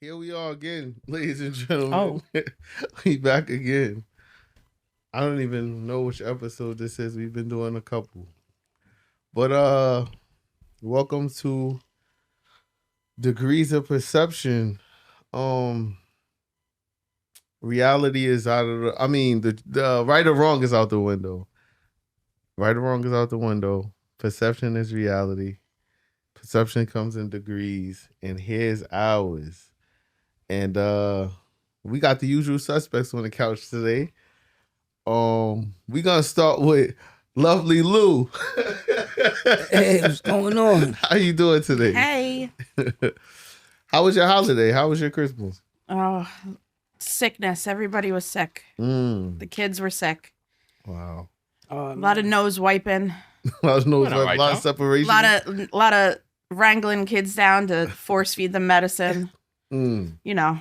Here we are again, ladies and gentlemen. Oh. We back again. I don't even know which episode this is. We've been doing a couple. But welcome to Degrees of Perception. Reality is out of the right or wrong is out the window. Right or wrong is out the window. Perception is reality. Perception comes in degrees, and here's ours. And we got the usual suspects on the couch today. We gonna start with Lovely Lou. Hey, what's going on? How you doing today? Hey. How was your holiday? How was your Christmas? Oh, sickness. Everybody was sick. The kids were sick. Wow. A lot of nose wiping. A lot right of now. separation. A lot of wrangling kids down to force feed them medicine. You know.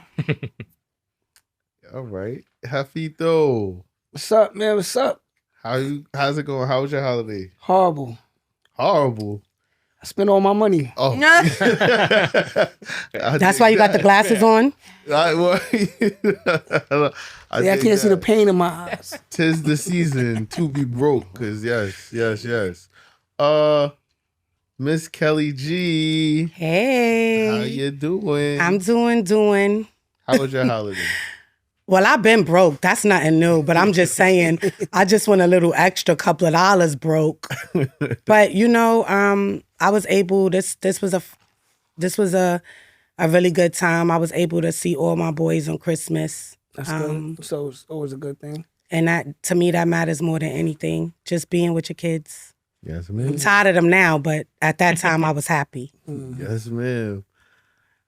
All right. Jefito. What's up, man? What's up? How's it going? How was your holiday? Horrible. Horrible. I spent all my money. Oh. That's why you got the glasses on? I can't see the pain in my eyes. 'Tis the season to be broke, cause yes. Miss Kelly G. Hey. How you doing? I'm doing. How was your holiday? Well, I've been broke. That's nothing new, but I'm just saying, I just went a little extra couple of dollars broke. But you know, I was able. This was a really good time. I was able to see all my boys on Christmas. That's good. So it's always a good thing. And that, to me, that matters more than anything. Just being with your kids. Yes, I'm ma'am. tired of them now, but at that time, I was happy. Yes, ma'am.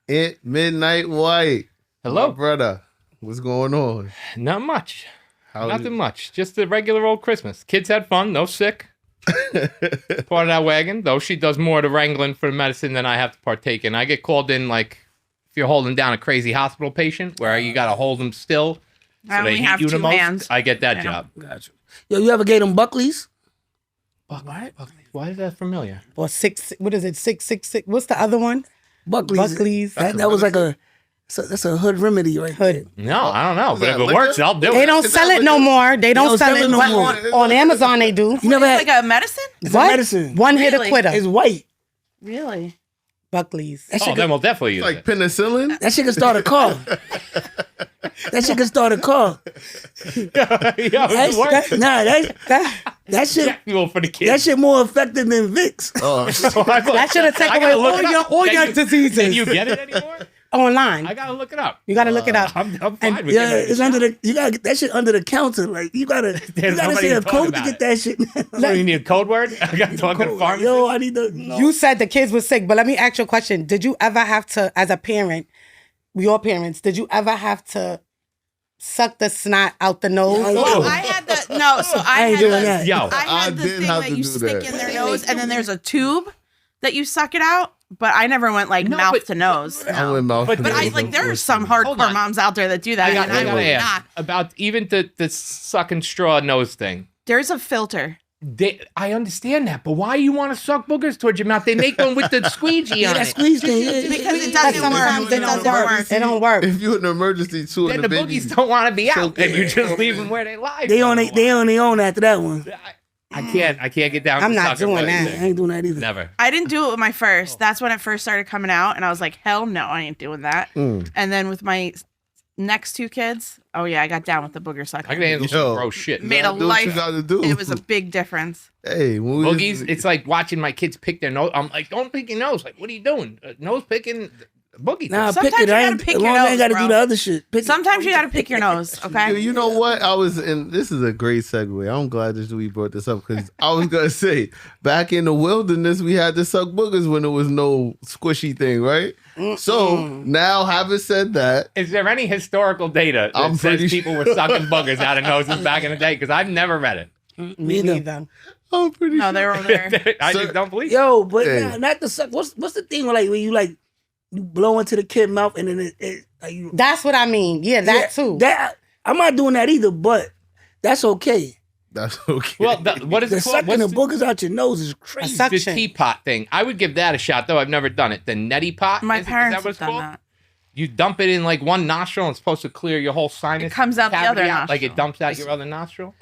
It Midnight White. Hello. My brother. What's going on? Not much. How Nothing much. Just the regular old Christmas. Kids had fun. No sick. Part of that wagon, though she does more of the wrangling for the medicine than I have to partake in. I get called in like if you're holding down a crazy hospital patient where you got to hold them still. I only have you the 2 most. hands. I get that Yeah. job. Gotcha. Yo, you ever gave them Buckleys? What? Why is that familiar? Or 666. What's the other one? Buckleys. Buckley's. That was like that's a hood remedy right Hood. No, I don't know. But that if it liquor? works, I'll do They it. don't sell it no more. They don't sell it no but more. on Amazon. They do. You never It's had like a medicine? it's What? a medicine. One hit a Really? quitter. It's white. Really? Buckley's. That Oh, shit, then we'll definitely use Like it. penicillin? that shit can start a car. That shit can start a car. Yeah, it works. That shit. Yeah, fuel for the kids. That shit more effective than Vicks. Oh. That should have taken away all your diseases. Can you get it anymore? Online. I gotta look it up. You got to look it up. I'm fine with Yeah, it. it's under the. You gotta get that shit under the counter. Like you gotta nobody say a talking code to about get it. that shit. What, you need a code word? I got to talk to the pharmacist. Yo, I need to. No. You said the kids were sick, but let me ask you a question. Did you ever have to, as a parent, your parents, did you ever have to suck the snot out the nose? Yeah, Well, I had the so I ain't had doing the, that. Yo. I had I the did thing have that to you do stick that. in their nose, and then there's a tube that you suck it out. But I never went like No, mouth but- to nose. I went mouth But to But I nose, like there are some Hold hardcore on. moms out there that do that. I and I gotta would ask not. about even the sucking straw nose thing. There's a filter. I understand that, but why you want to suck boogers towards your mouth? They make one with the squeegee Yeah, on that it. squeeze thing. Yeah. Because it But doesn't sometimes work. it It don't doesn't work. work. It don't work. If you're in an emergency too, Then and the the baby, boogies don't want to be out, choke and you it. just leave them where they lie. They for on a they while. on their own after that one. I can't get down. I'm to not sucking doing bugs. that. I ain't doing that either. Never. I didn't do it with my first. That's when it first started coming out, and I was like, hell no, I ain't doing that. And then with my next 2 kids, oh yeah, I got down with the booger I sucking. can handle Yo. some gross shit. Made a gotta do what you life. gotta do. It was a big difference. Hey, when we Boogies, it's like watching my kids pick their nose. I'm like, don't pick your nose. Like, what are you doing? Nose picking, boogie. Nah, Sometimes pick it. you I gotta ain't. pick As your long as I ain't nose, got to do bro. the other shit. Pick it. Sometimes you got to pick your nose, okay? You know what? I was in. This is a great segue. I'm glad that we brought this up because I was gonna say back in the wilderness we had to suck boogers when there was no squishy thing, right? So now, having said that, Is there any historical data that I'm says pretty people were sucking boogers out of noses back in the day? Because I've never read it. Me Neither. neither. I'm pretty No, sure. they were over there. I Sir- just don't believe it. Yo, but Hey. not the suck. What's the thing where, like when you like you blow into the kid mouth and then it like you That's what I mean. Yeah, that too. That I'm not doing that either, but that's okay. That's okay. Well, what is The it called? sucking the What's boogers out your nose is crazy. suck- the suction. teapot thing? I would give that a shot, though. I've never done it. The neti pot. My is that parents what have it's done called? that. You dump it in like one nostril and it's supposed to clear your whole sinus. It comes out the cavity other out, like it nostril. dumps out your other nostril.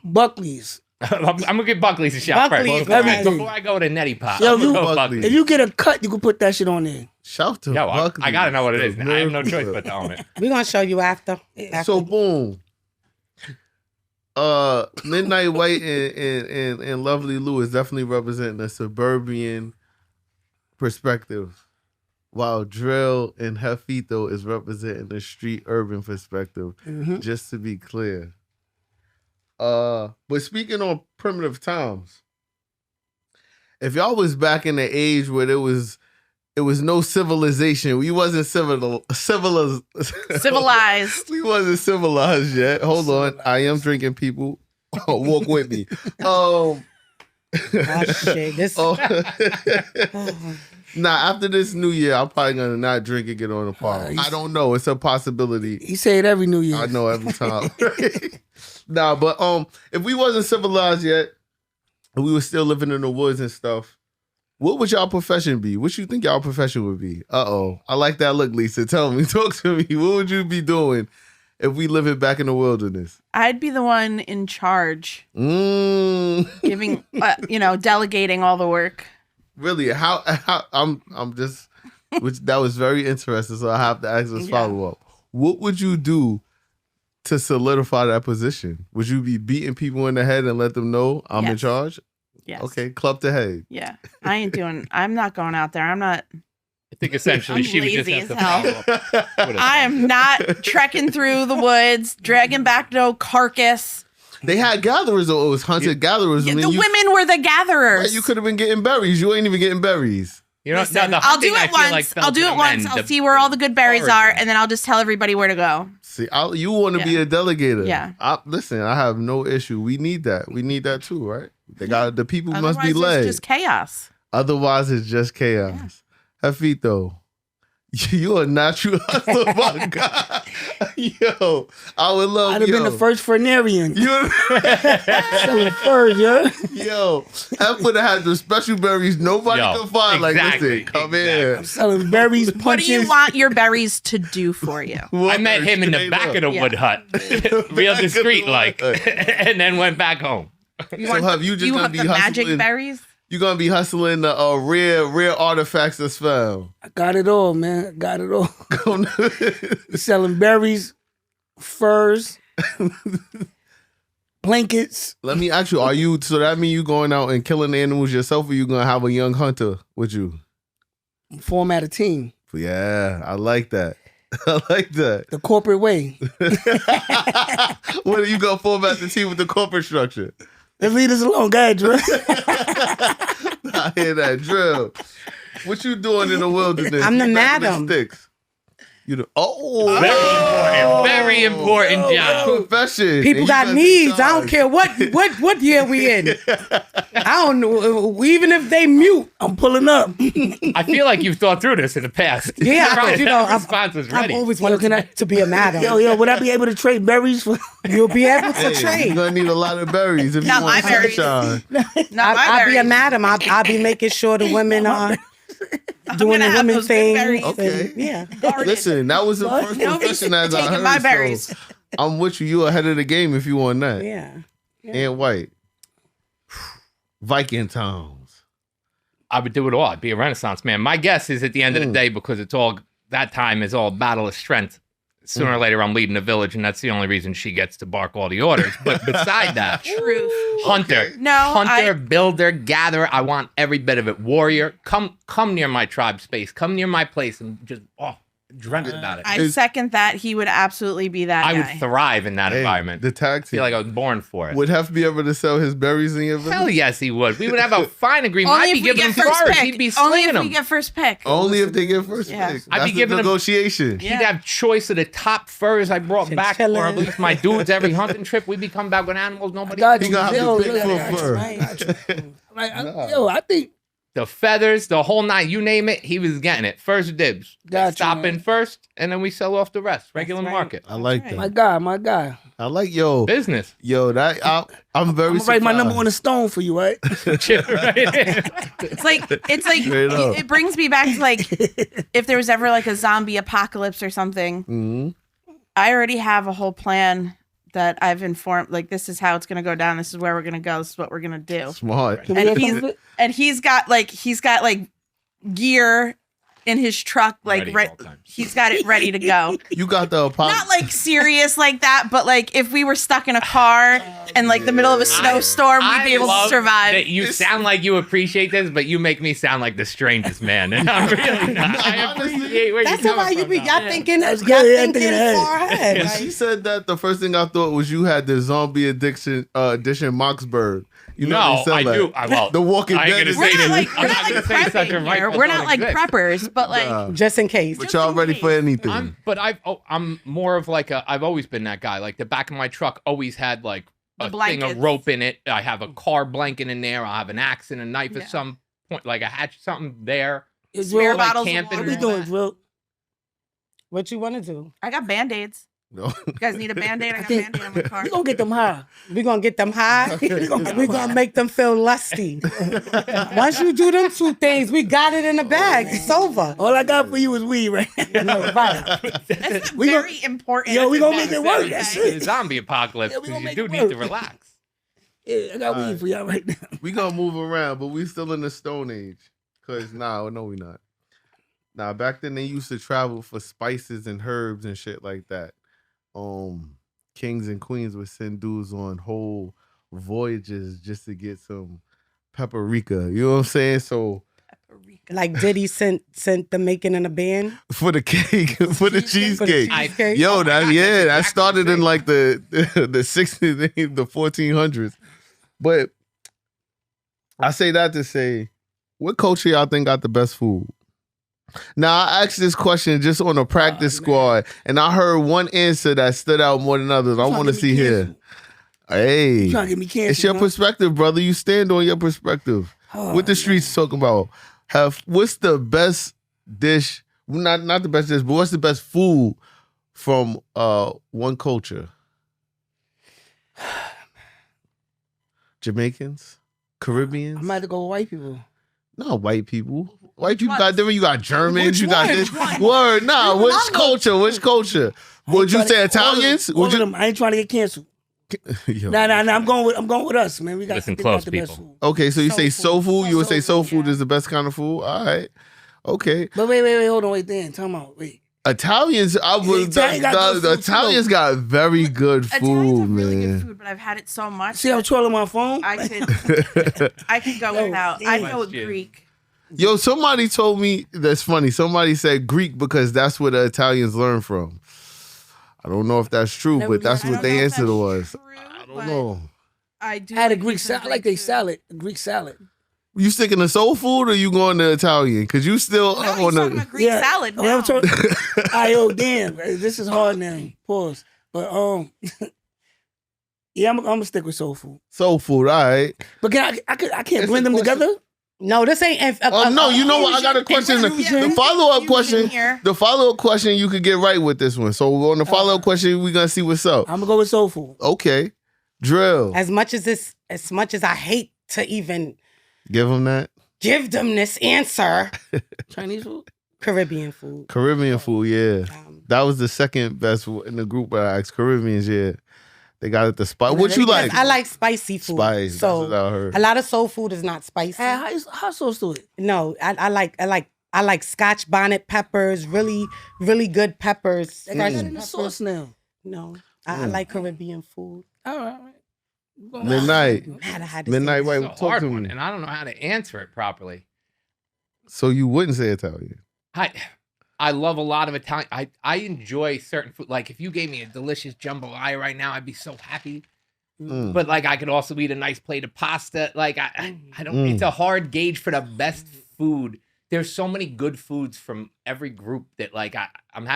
Buckley's. I'm gonna give Buckley's a shot Buckley's, first. okay. Before I go to Neti Pot. Yo, I'm gonna you- go Buckley's. If you get a cut, you can put that shit on there. Shout to Yo, Buckley. I gotta know what it is. I have no choice but to own it. We're gonna show you after. So boom. Midnight White and Lovely Lou is definitely representing a suburban perspective, while Drill and Jefito is representing the street urban perspective. Just to be clear. But speaking on primitive times, if y'all was back in the age where there was no civilization, we wasn't civilized. Civilized. We wasn't civilized yet. Hold on, I am drinking. People, walk with me. Oh shit! This. Nah, after this New Year, I'm probably gonna not drink and get on the party. I don't know. It's a possibility. He say it every New Year. I know every time. Nah, but if we wasn't civilized yet, and we were still living in the woods and stuff, what would y'all profession be? What you think y'all profession would be? I like that look, Lisa. Tell me, talk to me. What would you be doing if we live it back in the wilderness? I'd be the one in charge, Mm. giving, delegating all the work. Really? How I'm just, which that was very interesting. So I have to ask this follow up. What would you do to solidify that position? Would you be beating people in the head and let them know I'm in Yes. charge? Yes. Okay, club the head. Yeah. I'm not going out there. I think essentially I'm she would just lazy have to as hell. follow up. with a- I am not trekking through the woods, dragging back no carcass. They had gatherers, or it was hunter gatherers. The I mean, women were the gatherers. right, you could have been getting berries. You ain't even getting berries. You know, Listen, the I'll do hunting, I it feel like, once. fell I'll do to it the once. men. I'll The- see where all the good berries are, foraging. and then I'll just tell everybody where to go. See, you want to be Yeah. a delegator. Yeah. Listen, I have no issue. We need that. We need that too, right? The people must be Otherwise, led. it's just chaos. Otherwise, it's just chaos. Jefito, you are natural hustler, my God. Yo, I would love I'd have been the first Fernarian. You, Selling furs, yo. yo, F would have had the special berries nobody Yo, could find. Like, exactly, listen, come exactly. here. Selling berries, punches. What do you want your berries to do for you? I met him in the Straight back up. of the Yeah. wood hut, real Back of the discreet like, wood and then went back home. You So want have you just you gonna want be the magic hustling? berries? You're gonna be hustling the rare artifacts that's found. I got it all, man. I got it all. Selling berries, furs, blankets. Let me ask you, so that mean you going out and killing animals yourself, or you gonna have a young hunter with you? Format a team. Yeah, I like that. I like that. The corporate way. What are you gonna format the team with the corporate structure? Let's leave this alone, guys. I hear that drill. What you doing in the wilderness? I'm the You back in madam. Sticks. You the Very important job. profession. People And you got gonna take needs. I don't charge. care what year we in. I don't know. Even if they mute. I'm pulling up. I feel like you've thought through this in the past. Yeah, Right, you know, that response was I've ready. always Yo, wanted can I- to be a madam. Yo, would I be able to trade berries for? You'll be able to Hey, trade. you're gonna need a lot of berries if Not you want my berries. sunshine. Not my I'll be a berries. madam. I'll be making sure the women are doing gonna the have women those good thing. berries. Okay. Yeah. Listen, that was the first Nobody's profession as I taking heard. my so berries. I'm with you. You ahead of the game if you want that. Yeah. And White. Viking towns. I would do it all. I'd be a Renaissance man. My guess is at the end of the day, because it's all that time is all battle of strength. Sooner or later, I'm leading the village, and that's the only reason she gets to bark all the orders. But beside that, Truth. hunter, No, hunter, builder, gatherer. I want every bit of it. Warrior, come near my tribe space. Come near my place, and just dreamt about it. I second that. He would absolutely be that I guy. would thrive in that Hey, environment. the tag I team. feel like I was born for it. Would have to be able to sell his berries in your village? Hell yes, he would. We would have a fine agreement. Only I'd be if we giving him get first furs. pick. He'd be Only slinging if we them. get first pick. Only if they get first Yeah. pick. I'd That's be the giving him- negotiation. Yeah. He'd have choice of the top furs I brought back, or at Chinchillas. least my dudes every hunting trip. We become back with animals nobody. God, He gonna have to yo, pick look, for a I got you. fur. I got you. Like, Nah. yo, I think the feathers, the whole nine, you name it, he was getting it. First dibs. Gotcha, Stop man. in first, and then we sell off the rest. Regular right. market. I like That's that. My guy. I like yo Business. that. I'm very. I'm gonna write my number surprised. on a stone for you, right? It's like Straight up. it brings me back to like if there was ever like a zombie apocalypse or something. Mhm. I already have a whole plan that I've informed. Like this is how it's gonna go down. This is where we're gonna go. This is what we're gonna do. Smart. Can we And get he's some of it? and he's got like gear in his truck. Like Ready at all times. he's got it ready to go. You got the Not like serious like that, but like if we were stuck in a car and like the middle of a snowstorm, we'd be able to love survive. That you sound like you appreciate this, but you make me sound like the strangest man. And I'm really not. I appreciate where That's you're why coming you from. be now. y'all thinking That's y'all good. I'm thinking thinking ahead. far ahead. When Like, she said that, the first thing I thought was you had the zombie edition Moxburg. You know No, they sell I that. do. Well, The Walking I ain't Dead gonna is we're say not this. like I'm we're not not like gonna say such a prepping right here. that We're don't not like exist. preppers, but like Nah. just in case. But y'all ready for anything? But I'm more of like I've always been that guy. Like the back of my truck always had like The a thing of blankets. rope in it. I have a car blanket in there. I have an axe and a knife Yeah. at some point, like a hatchet, something there. It's spare real. like bottles camping. of What we water. doing, Drill? What you want to do? I got band-aids. No. You guys need a band-aid? I got think- band-aid on my car. We gonna get them high. We gonna get them high. We gonna get We them gonna high. make them feel lusty. Once you do them two things, we got it in the bag. It's over. All I got for you is weed, right? No, right. That's We very important. Yo, we gonna That's make it very work. That's necessary. it. The zombie apocalypse. Yeah, we 'cause gonna you make do it need to work. relax. Yeah, I got All weed right. for y'all right now. We gonna move around, but we still in the Stone Age. Cause no, we not. Nah, back then they used to travel for spices and herbs and shit like that. Kings and queens would send dudes on whole voyages just to get some paprika. You know what I'm saying? So Like Diddy sent the making in a band. for the cake, for the cheesecake. cheesecake. Yo, Oh my that God, yeah, that's that exactly started the in same. like the 60s, the 1400s. But I say that to say, what culture y'all think got the best food? Now I asked this question just on a practice squad, and I heard one answer that stood out more than others. I Trying want to get me see here. canceled. Hey, You trying to get me canceled? it's your huh? perspective, brother. You stand on your perspective. Oh, What the streets talking about? What's the best dish? Not the best dish, but what's the best food from one culture? Jamaicans, Caribbeans. I'm about to go with white people. No, white people. White people ones? got different. You got Germans. Which You got one? this. Which one? Word. Nah. You Which love them. culture? Which culture? Would you say Italians? All Would of you? them. I ain't trying to get canceled. Yo. Nah. I'm going with us, man. We got, Listen they close, got the best people. food. Okay, so you Soul say food. soul food. You would say soul Soul food yeah. is the best kind of food. All right. Okay. But wait, hold on, wait. Then time out. Wait. Italians. I was Italian got good the food, too. Italians got very good Italians food, have really man. good food, but I've had it so much. See, I'm trolling my phone. I could go Yo, without. I'd go with damn. Greek. Yo, somebody told me that's funny. Somebody said Greek because that's where the Italians learn from. I don't know if that's true, Never but that's did. I what don't know the if answer that's was. true, I don't but know. I do. I had a like Greek me some salad. I like they food. salad. A Greek salad. You sticking to soul food or you going to Italian? Because you still No, he's on talking the. about Greek salad. Oh, Now. I'm talking. Oh damn, this is hard now. Pause. But yeah, I'm gonna stick with soul food. Soul food, all right. But I can't It's blend a them question. together. No, this ain't. No, you know what? I got a question. fusion. The follow-up Fusion question. here. The follow-up question you could get right with this one. So on the follow-up question, we're gonna see what's up. I'm gonna go with soul food. Okay, drill. As much as I hate to even Give them that give them this answer, Chinese food. Caribbean food. Caribbean food. Yeah, Um, that was the second best in the group. I asked Caribbeans. Yeah, they got it the spice. Man, What they you got- like? I like spicy food. Spice. That's So what I heard. a lot of soul food is not spicy. How sauce to it? No, I like Scotch bonnet peppers, really good peppers. They got fresh that in the peppers. sauce now. No, I like Caribbean food. All right. Midnight. Mad I had to Midnight say White. It's a Talk hard to one, me. and I don't know how to answer it properly. So you wouldn't say Italian? I love a lot of Italian. I enjoy certain food. Like if you gave me a delicious jambalaya right now, I'd be so happy. Mm. But like I could also eat a nice plate of pasta. Like I don't. Mm. It's a hard gauge for the best food. There's so many good foods from every group that like I'm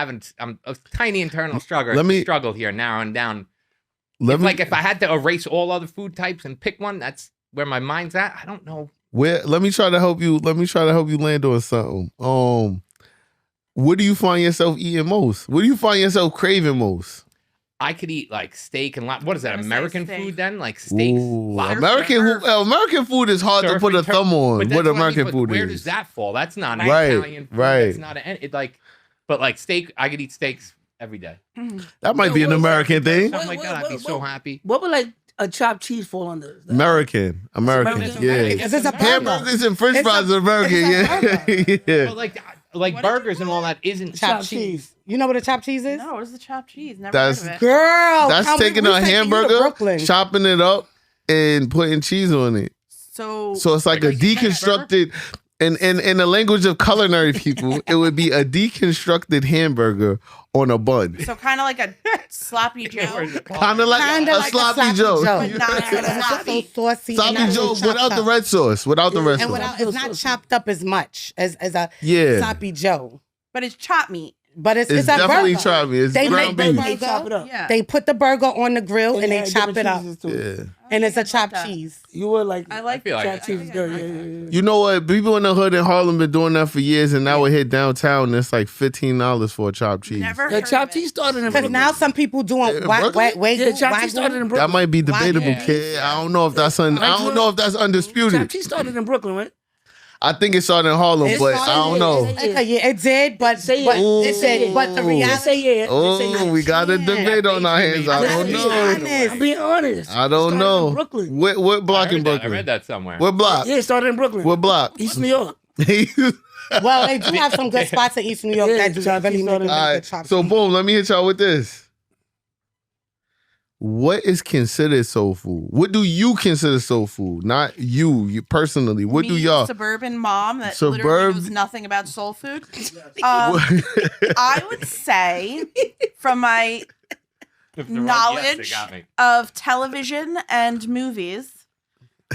a tiny internal struggle here, narrowing down. If I had to erase all other food types and pick one, that's where my mind's at. I don't know. Where? Let me try to help you. Let me try to help you land on something. What do you find yourself eating most? What do you find yourself craving most? I could eat like steak and what is that? I was gonna say American steak. food then? Like steaks, Ooh, lobster, American food is hard to surf put a and turf. thumb on. But that's What I mean, American but food where is? does that fall? That's not an Right, Italian food. right. That's not but like steak, I could eat steaks every day. That might be an American thing. Something like that, I'd be so happy. What would like a chopped cheese fall under? Is that- American, American? yeah. Because it's a burger. Hamburgers and French It's a- fries are American, it's a yeah. yeah. But like What did burgers you and all that isn't Chopped cheese. You know what a chopped cheese is? No, what is the chopped cheese? Never That's- heard of it. Girl, That's come- taking we a taking you to hamburger, Brooklyn. chopping it up, and putting cheese on it. So So it's like a Like a deconstructed, in the language of culinary people, it would be a deconstructed hamburger on a bun. so kind of like a sloppy Joe, Kind of like Kinda a like sloppy Joe. but not It's sloppy. so saucy. and Sloppy not Joe chopped without the up. red sauce. Without the red And sauce. without, it's not chopped up as much as a Yeah. sloppy Joe. But it's chopped meat. But it's It's a definitely burger. choppy. It's They ground make the beef. They chop it up. Yeah. They put the burger on the grill and they had chop different it up. cheeses too. Yeah. And it's a I like chopped that. cheese. You would like. I like feel like chopped cheese. is good. Yeah. You know what? People in the hood in Harlem been doing that for years, and now we hit downtown. And it's like $15 for a chopped cheese. Never The heard chopped of it. cheese started in Because Brooklyn. now some people doing In wagyu. Brooklyn? Yeah, chopped cheese started in That Brooklyn. might be debatable, Yeah. kid. I don't know if that's undisputed. Chopped cheese started in Brooklyn, right? I think it started in Harlem, It but I started don't in- know. Okay, yeah, it did, but Say it. but Ooh. it said, but the Ooh. They reality. say yeah. They say Oh, yeah. we got a debate on our hands. I don't Let's be know. honest. I'm being honest. I It don't started know. in Brooklyn. What block in I Brooklyn? read that somewhere. What block? Yeah, it started in Brooklyn. What block? East New York. Well, they do have some good spots in East New York Yeah, that the do chopped really cheese make started- good All right. chopped So cheese. boom, let me hit y'all with this. What is considered soul food? What do you consider soul food? Not you personally. What do Me, y'all? suburban mom that Suburb- literally knows nothing about soul food? I would say, from my If they're wrong, yes, knowledge they got me. of television and movies,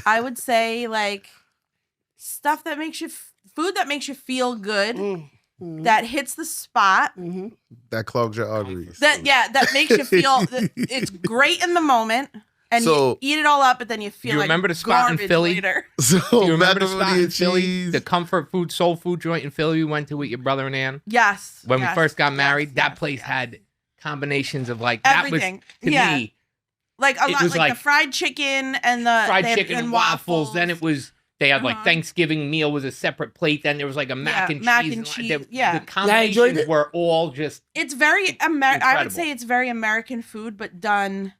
I would say like stuff that makes you food that makes you feel good, that hits the spot, That clogs your arteries. that makes you feel that it's great in the moment. And So- you eat it all up, but then you feel You like remember the spot in garbage Philly? later. So Do you remember the macaroni spot in and Philly, cheese. the comfort food, soul food joint in Philly we went to with your brother and Ann? Yes. When we yes, first got yes, married, that yes, place yes. had combinations of like that Everything. was to Yeah. me like a it lot, was like like the fried chicken and the fried they had- chicken and waffles. Then it was they had like Thanksgiving meal was a separate plate. Then there was like a mac and mac cheese. and like, cheese, yeah. the Yeah, I enjoyed combinations it. were all just It's very I would Incredible. say it's very American food, but done.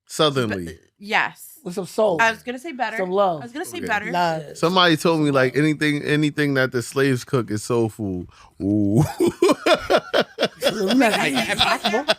Southernly. Yes. With some soul. I was gonna say better. Some love. I was gonna say Okay. better. Love. Somebody told me like anything that the slaves cook is soul food. Ooh. We're not- like,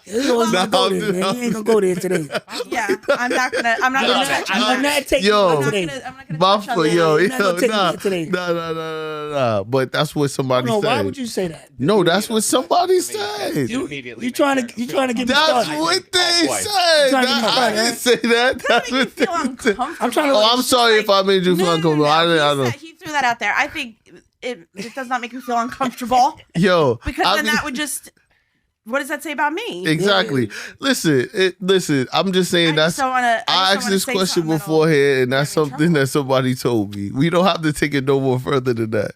This is always gonna go there, man. You ain't gonna go there today. Yeah, I'm not gonna touch on I'm that. not taking Yo. you I'm not today. gonna touch on Buffalo, that. yo, You're not gonna take nah, me today. nah. But that's what somebody No, said. why would you say that? No, that's what somebody said. You immediately you trying to get me That's started. what they boy. said. Trying to get me I started, didn't huh? say that. That's Make you what feel they said. uncomfortable. I'm trying to- Oh, I'm sorry if I made you feel uncomfortable. I don't. He threw that out there. I think it does not make me feel uncomfortable Yo, because I then mean- that would just. What does that say about me? Exactly. Listen. I'm just saying I just that's. don't wanna- I I just asked don't wanna this say question something that'll beforehand, and that's get me in something that somebody told me. We don't have to take it no more further than that.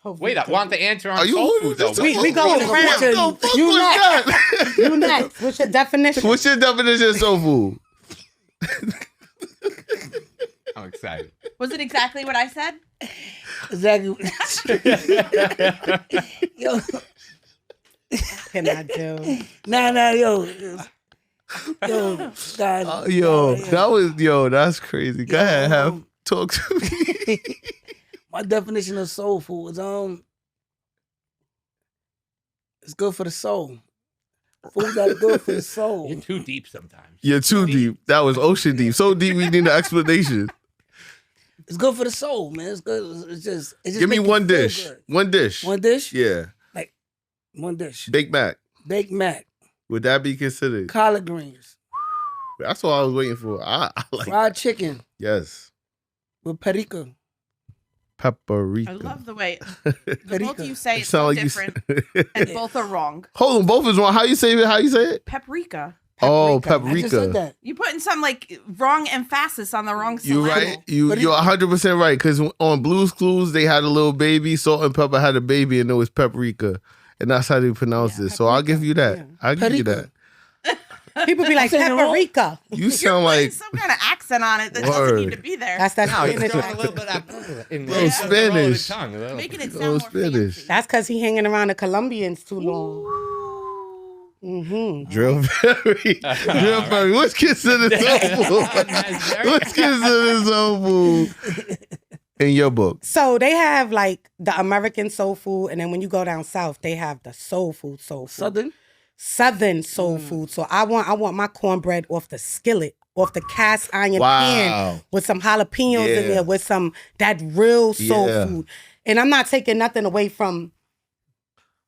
Wait, I want the answer Are on you soul holding food this though. up? We going What around. the fuck You was next. that? You next. What's your definition? What's your definition of soul food? I'm excited. Was it exactly what I said? Exactly. Yo, Can I do? nah, yo, guys. That's crazy. Go ahead, have talk to me. My definition of soul food is it's good for the soul. Food that's good for the soul. You're too deep sometimes. You're too deep. That was ocean deep. So deep we need an explanation. It's good for the soul, man. It's good. It's just Give me make you one feel dish. good. One dish. One dish? Yeah. One dish. Baked Mac. Baked mac, Would that be considered? collard greens, That's what I was waiting for. I like. fried chicken Yes. with perica. Paprika. I love the way both of you say It it's sound so like you different, said- and both are wrong. Hold on, both is wrong. How you say it? How you say it? Paprika. Oh, I just said paprika. that. You putting some like wrong emphasis on the wrong You syllable. right? You're But it- 100% right. Because on Blue's Clues, they had a little baby. Salt and Pepper had a baby, and it was paprika, and that's how they pronounce it. So I'll give you that. Yeah. I'll give you that. People be like saying it wrong. paprika. You You're sound putting like some kind of accent on it that doesn't need Word. to be there. That's that No, he's Spanish throwing a accent. little bit of in Little Spanish. Making it sound little more Spanish. fancy. That's because he hanging around the Colombians too long. Ooh. Mm-hmm. Drill Perry. Drill Perry. What's considered soul food? What's considered soul food in your book? So they have like the American soul food, and then when you go down south, they have the soul food. Southern soul food. So I want my cornbread off the skillet, off the cast iron pan Wow. with some jalapenos in Yeah. there, with some that real soul Yeah. food. And I'm not taking nothing away from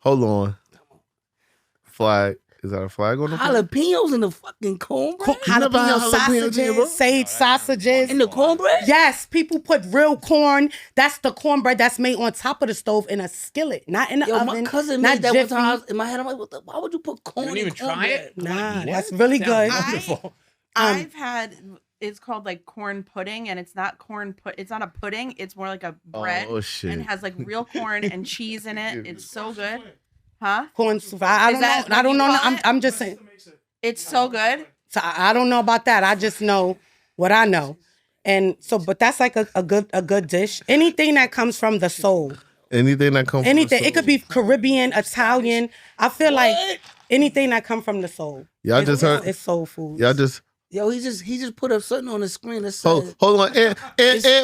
Hold on. Flag. Is that a flag on the plate? Jalapenos in the fucking cornbread? You never had jalapeno jalapenos in your book? sausages, sage sausages. In the cornbread? Yes, people put real corn. That's the cornbread that's made on top of the stove in a skillet, not in the Yo, oven. my cousin not made that one jiffy. time. I was- in my head, I'm like, why would you put corn You didn't in even try it? cornbread? Nah, What? that's really Sounds good. Wonderful. I've had it's called like corn pudding, and it's not it's not a pudding. It's more like a bread, Oh, shit. and it has like real corn and cheese in it. It's so good, huh? Corn soup. I Is don't that know. I what don't you know. call it? I'm just saying. It's so good. So I don't know about that. I just know what I know. And so, but that's like a good dish. Anything that comes from the soul. Anything that comes Anything. from It could be Caribbean, Italian. I feel like anything that comes from the soul. Y'all It's- just heard. It's soul food. Y'all just Yo, he just put up something on the screen that said, hold on. And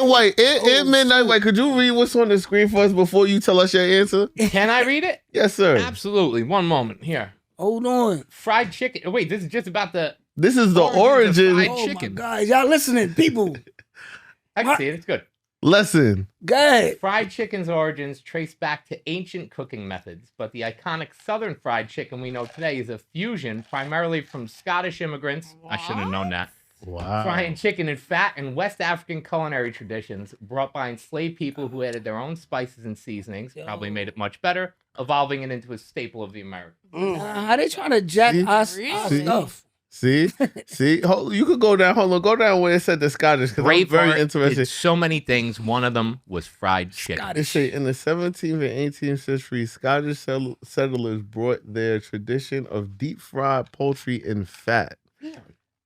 White. And Midnight White. Could you read what's on the screen for us before you tell us your answer? Can I read it? Yes, sir. Absolutely. One moment here. hold on. Fried chicken. Wait, this is just about the. This is the Origins of origin fried Oh chicken. my God, y'all listening, people. I can see it. It's good. lesson. Good. Fried chicken's origins trace back to ancient cooking methods, but the iconic southern fried chicken we know today is a fusion primarily from Scottish immigrants. I should have known that. Wow. Frying chicken in fat and West African culinary traditions brought by enslaved people who added their own spices and seasonings, probably made it much better, evolving it into a staple of the American. How they trying to jack See? us Really? our See? stuff? See? You could go down. Hold on. Go down where it said the Scottish because I'm very Braveheart interested. did so many things. One of them was fried chicken. They say in the 17th and 18th century, Scottish settlers brought their tradition of deep fried poultry in fat,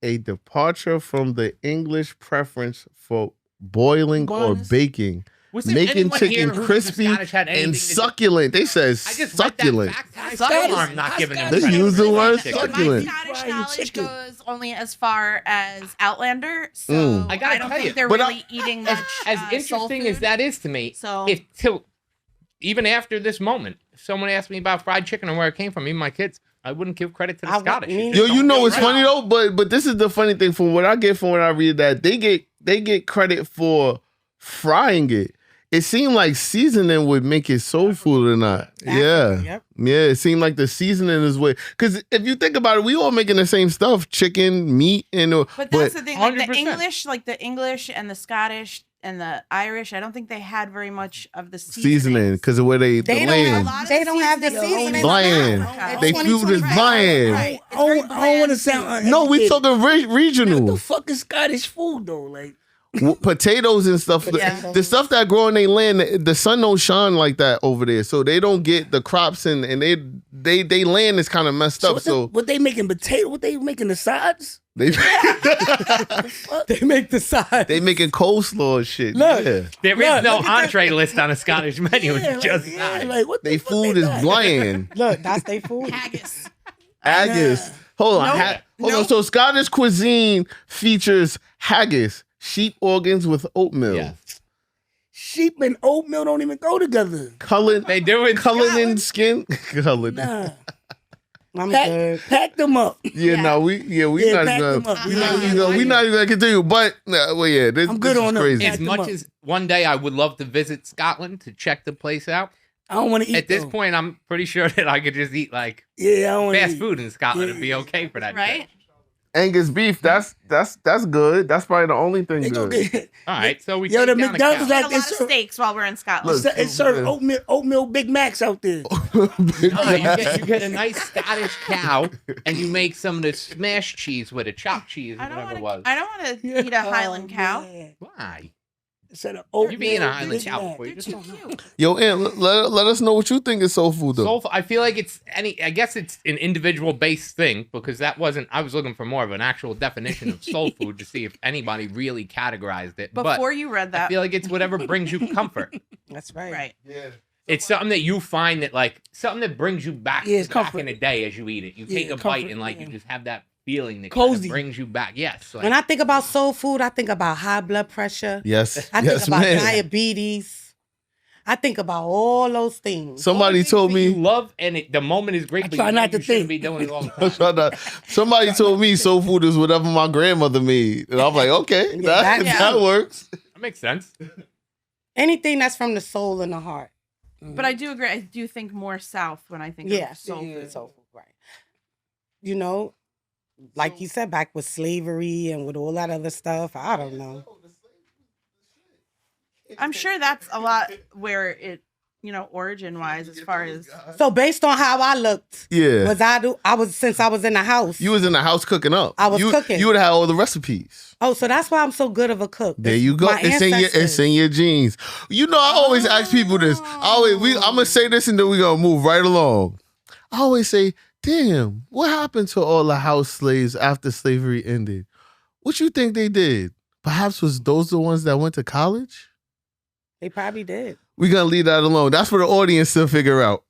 a departure from the English preference for boiling or Bonus. baking, Was there making anyone here chicken who crispy Scottish had anything and to do- succulent. They said I just read that succulent. fact. I Scottish- still am not giving them They credit use for the word fried chicken. succulent. My Scottish Fried knowledge chicken. goes only as far as Outlander, so Mm. I gotta don't tell think you, they're but really eating much. As soul interesting as food. that is to me, So- if till even after this moment, if someone asked me about fried chicken and where it came from, even my kids, I wouldn't give credit to the I wouldn't Scottish. either. It just Yo, don't you know feel it's right. funny though, but this is the funny thing from what I get from when I read that they get credit for frying it. It seemed like seasoning would make it soul food or not. Yeah. Yep. Yeah, it seemed like the seasoning is what. Because if you think about it, we all making the same stuff: chicken, meat, and But that's the thing. Like the 100%. English and the Scottish and the Irish, I don't think they had very much of the seasoning because of where they the They don't land. have, lot of they don't have the seasoning seasoning. Bland. Africa. They It's food is 2023. bland. Right. It's I don't, very I don't want to bland sound food. No, we uneducated. talking What the regional. fuck is Scottish food though? Like, Potatoes and stuff. Yeah. The stuff that grow in their land, the sun don't shine like that over there, so they don't get the crops and they land is kind of messed up. So what they making potato? What they making the sides? they They make the side. they making coleslaw and shit. Look. Yeah. There is Look, no look at that. entree list on a Scottish menu. Yeah, It's just like, sides. like what the They fuck food they is got? bland. Look, that's their food. Haggis. Haggis. Hold on. Nope. Hold on. Nope. So Scottish cuisine features haggis, sheep organs with oatmeal. Yes. Sheep and oatmeal don't even go together. They do it. Cullen skin. Cullen. Nah, I'm good. pack them up. Yeah, Yeah. no, we Yeah, not pack even them up. we not even gonna continue. But well, yeah, this, I'm good this on is them. crazy. Pack As them much up. as one day I would love to visit Scotland to check the place out, I don't want to eat. at this though. point, I'm pretty sure that I could just eat like yeah, I don't want to fast eat. food in Scotland Yeah. and be okay for that. Right? trip. Angus beef, that's good. That's probably the only thing They go good. get, All right, so we Yo, take the down McDonald's the Eat cow. a lot of steaks while we're in Scotland. Look, it's served oatmeal Big Macs out there. No, you get a nice Scottish cow, and you make some of the smashed cheese with it, chopped cheese, or whatever it was. I don't want to eat a Highland cow. Man. Why? Instead of You be in a Highland Big cow Mac. before you just Too cute. Yo, Aunt, let us know what you think is soul food though. Soul. I feel like it's I guess it's an individual based thing because that wasn't. I was looking for more of an actual definition of soul food to see if anybody really categorized it. Before you read I that, feel like it's whatever brings you comfort. That's right. right? Yeah. It's something that you find that like something that brings you back, Yeah, it's back comfort. in the day as you eat it. You take Yeah, a bite comfort, and like yeah. you just have that feeling that kind Cozy. of brings you back. Yes. Like, When I think about soul food, I think about high blood pressure. Yes. I think yes, about man. diabetes. I think about all those things. Somebody things told that you me. love and the moment is great. I but try you know not to you shouldn't think. be doing it all the time. Somebody told me soul food is whatever my grandmother made, and I'm like, okay, Yeah, that, that- that works. That makes sense. Anything that's from the soul and the heart. But I do agree. I do think more south when I think Yeah, of soul yeah. food. Soul food, right. You know, like you said, back with slavery and with all that other stuff. I don't know. I'm sure that's a lot where it, origin wise, as far as So based on how I looked, Yeah. since I was in the house. You was in the house cooking up. I was cooking. You would have all the recipes. Oh, so that's why I'm so good of a cook. There It's you go. my It's ancestors. in your genes. You know, I always ask people this. I'm gonna say this and then we're gonna move right along. I always say, damn, what happened to all the house slaves after slavery ended? What you think they did? Perhaps was those the ones that went to college? They probably did. We're gonna leave that alone. That's for the audience to figure out.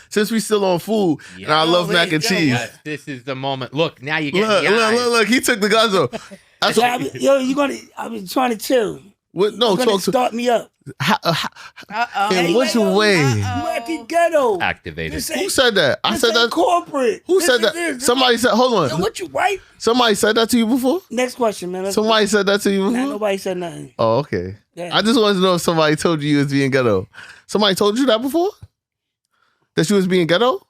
Since we still on food, and I love mac and cheese. Yes, this is the moment. Look, now you get Look, he took the guns off. That's Yeah, what, I've been trying to chill. no, You're gonna talk to start me up. in which way? Wacky ghetto. activated. This Who ain't- said that? I this said ain't that. corporate. Who This said is that? this. Somebody said, hold Yo, on. what you right? Somebody said that to you before? Next question, man. Let's Somebody said that to you Nah, before? nobody said nothing. Oh, okay. Yeah. I just wanted to know if somebody told you was being ghetto. Somebody told you that before? That you was being ghetto?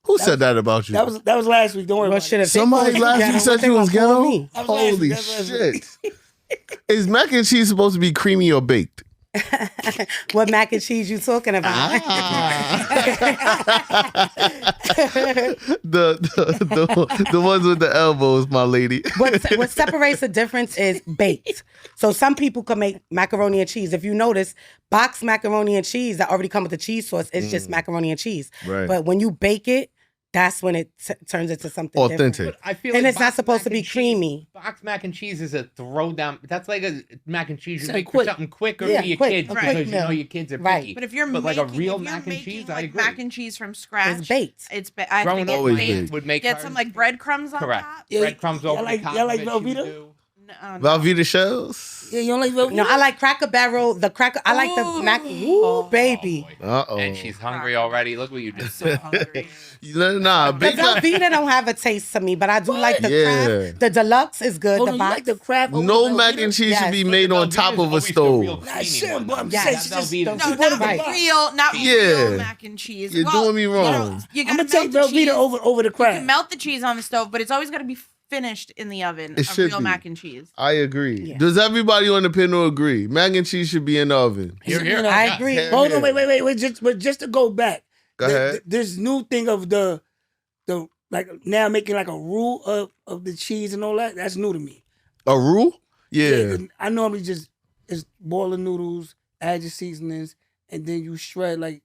Who said that about you? That was last week. Don't worry Well, about shit, it. if they Somebody call you last ghetto, week what said they you was gonna call ghetto? me? That was last Holy week. That was last shit. Is mac and cheese supposed to be creamy or baked? What mac and cheese you talking about? The ones with the elbows, my lady. What separates the difference is baked. So some people can make macaroni and cheese. If you notice, boxed macaroni and cheese that already come with the cheese sauce, it's just macaroni and cheese. Right. But when you bake it, that's when it turns into something Authentic. different. I feel And like it's not boxed supposed mac to be and cheese- creamy. Boxed mac and cheese is a throwdown. That's like a mac and cheese you Something make for quick. something quick or Yeah, for your quick, kids a because quick you know meal. your kids are Right. picky. But if you're But like making, a real if you're mac and making, cheese, I like agree. mac and cheese from scratch, It's baked. I have to Growing get up, Always baked. baked. would make Get hers. some like breadcrumbs on Correct. top. Yeah, Breadcrumbs over like- the top. y'all like of it, you Velveeta? do. No. Velveeta shells? Yeah, you don't like Velveeta? No, I like Cracker Barrel. I like the mac. Ooh, baby. Uh-oh. And she's hungry already. Look what you did. So hungry. Nah, The baked mac. Velveeta don't have a taste to me, but I do like the Yeah. Kraft. The deluxe is good. Hold the on, you box. like the crab? over No Velveeta? mac and cheese should Yes. be made on top of a stove. Nah, shit, but I'm Yes. saying she just- No, She not bought a box. real, not Yeah. real mac and cheese. You're doing me wrong. You I'm gotta gonna take melt the cheese. Velveeta over the You crab. can melt the cheese on the stove, but it's always got to be finished in the oven. It of should real be. mac and cheese. I agree. Yeah. Does everybody on the panel agree? Mac and cheese should be in the oven. Here, here. I Yeah. agree. Yeah. Hold on, wait. Just to go back. Go ahead. This new thing of the like now making like a rule of the cheese and all that. That's new to me. A rule? Yeah. 'cause I normally just boil the noodles, add your seasonings, and then you shred like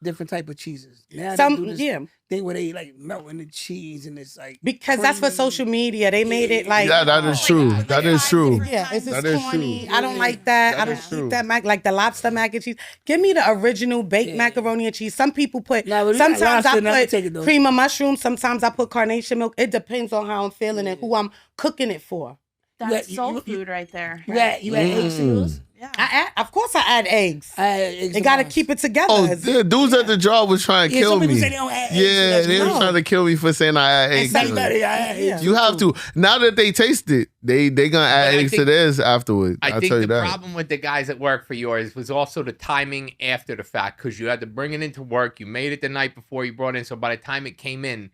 different type of cheeses. Now they do this thing where they like melting the cheese and it's like Because that's for creamy. social media. They made it like Yeah, that is true. That is true. yeah, it's That just is corny. true. I don't like that. That I is don't true. eat that like the lobster mac and cheese. Give me the original baked macaroni and cheese. Some people put Nah, but we got sometimes lobster and I I can take it, put though. cream of mushroom, sometimes I put carnation milk. It depends on how I'm feeling and who I'm cooking it for. That's You- soul you- food right there. You had eggs in yours? Yeah. Of course I add eggs. I had eggs They in got to mine. keep it together. Oh, It's- the dudes at the job was trying to Yeah, kill some people me. say they don't add eggs, Yeah, that's they were wrong. trying to kill me for saying I had eggs. That's in better. it. I had eggs. You have to. Now that they taste it, they gonna add But I eggs to think- theirs afterward. I I'll think tell you the that. problem with the guys that work for yours was also the timing after the fact because you had to bring it into work. You made it the night before you brought it in. So by the time it came in,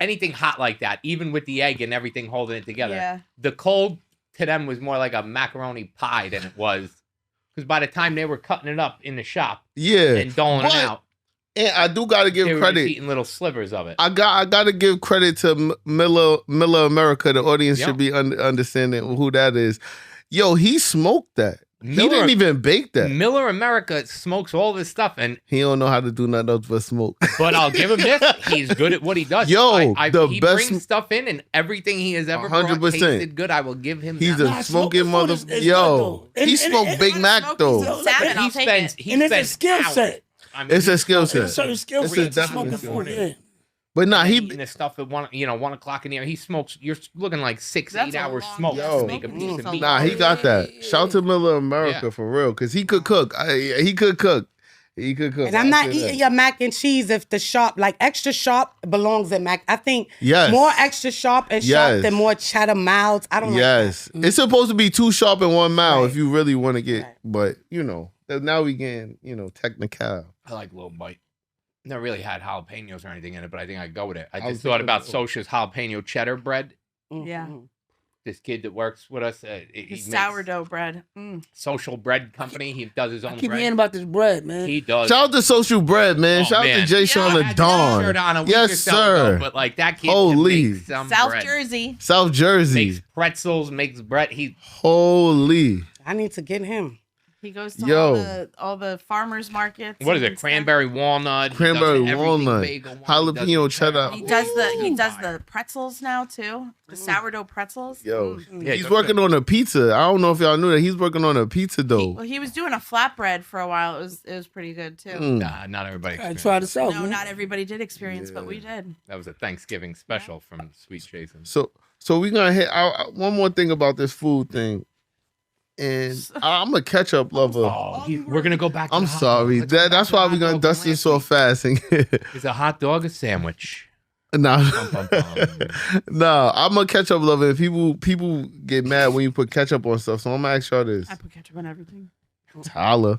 anything hot like that, even with the egg and everything holding it together, Yeah. the cold to them was more like a macaroni pie than it was Because by the time they were cutting it up in the shop Yeah. and doling it But- out, And I do gotta they give were credit. just eating little slivers of it. I gotta give credit to Miller America. The audience Yep. should be understanding who that is. Yo, he smoked that. He Miller- didn't even bake that. Miller America smokes all this stuff, and He don't know how to do nothing else but smoke. but I'll give him this. He's good at what he does. Yo, the he best- brings stuff in, and everything he has ever 100%. brought tasted good. I will give him. He's that. a Nah, smoking smoking mother. food is Yo, good, though. he And- smoked and- Big and Mac smoking though. salmon, I'll take it. He And it's a spends skill hours. set. I mean, It's a skill It's a set. certain skill It's a set to definite smoking skill food. set. Yeah. But nah, he eating this stuff at 1 o'clock in the air. He smokes. You're looking like 6, That's 8 a hours long smoke time to make a smoking. piece It's of a meat. Nah, he got that. Shout to Miller America Yeah. for real, because he could cook. He could cook. He could cook. And I'm not I'll say eating that. your mac and cheese if the sharp, like extra sharp, belongs in mac. I think Yes. more extra sharp and Yes. sharp than more cheddar milds. I don't like Yes, it's supposed to be too sharp in one mouth Right. if you really want to get. Right. But now we getting technical. I like Little Bite. Never really had jalapenos or anything in it, but I think I'd go with it. I I was just thought thinking- about Sosha's jalapeno cheddar bread. that. Yeah. This kid that works with us, he His makes sourdough bread. Social bread company. He does his I own keep bread. hearing about this bread, man. He does. Shout out to Social Bread, man. Oh, Shout out man. to Jay Sean Yeah, and I had that shirt Dawn. on a week Yes, or so sir. ago, but like that kid Holy. can make some South bread. Jersey. South Jersey. Makes pretzels, makes bread. He Holy. I need to get him. He goes to Yo. all the farmers markets. what is and it? stuff. Cranberry walnut. He does Cranberry everything walnut. bagel one. Jalapeno He does the cheddar. He does Ooh. the pretzels now too. The sourdough pretzels. Yo, Yeah, he's good, working good. on a pizza. I don't know if y'all knew that. He's working on a pizza dough. Well, he was doing a flatbread for a while. It was pretty good too. Mm. Nah, not everybody. I experienced try to it. sell. No, man. not everybody did experience, but we did. That was a Thanksgiving special from Sweet Jason. So we gonna hit one more thing about this food thing, and I'm a ketchup lover. Oh, we're gonna go back. To I'm the hot sorry. dog. Let's go back That's to the why hot we gonna dog dust from this so last fast. And week. Is a hot dog a sandwich? nah, Bum, bum, bum. nah. I'm a ketchup lover. And people get mad when you put ketchup on stuff. So I'm gonna ask y'all this: I put ketchup on everything. Tyler,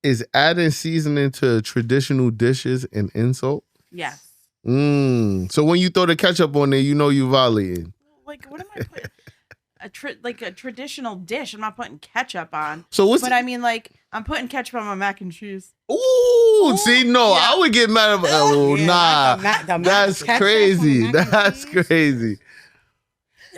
is adding seasoning to traditional dishes an insult? Yes. So when you throw the ketchup on there, you know you violating. Like what am I putting? A traditional dish. I'm not putting ketchup on. So what's But I mean, like I'm putting ketchup on my mac and cheese. Ooh, see, no, yeah. I would get mad about. Oh, Yeah, nah, like the mac that's ketchup on crazy. the mac and That's cheese. crazy.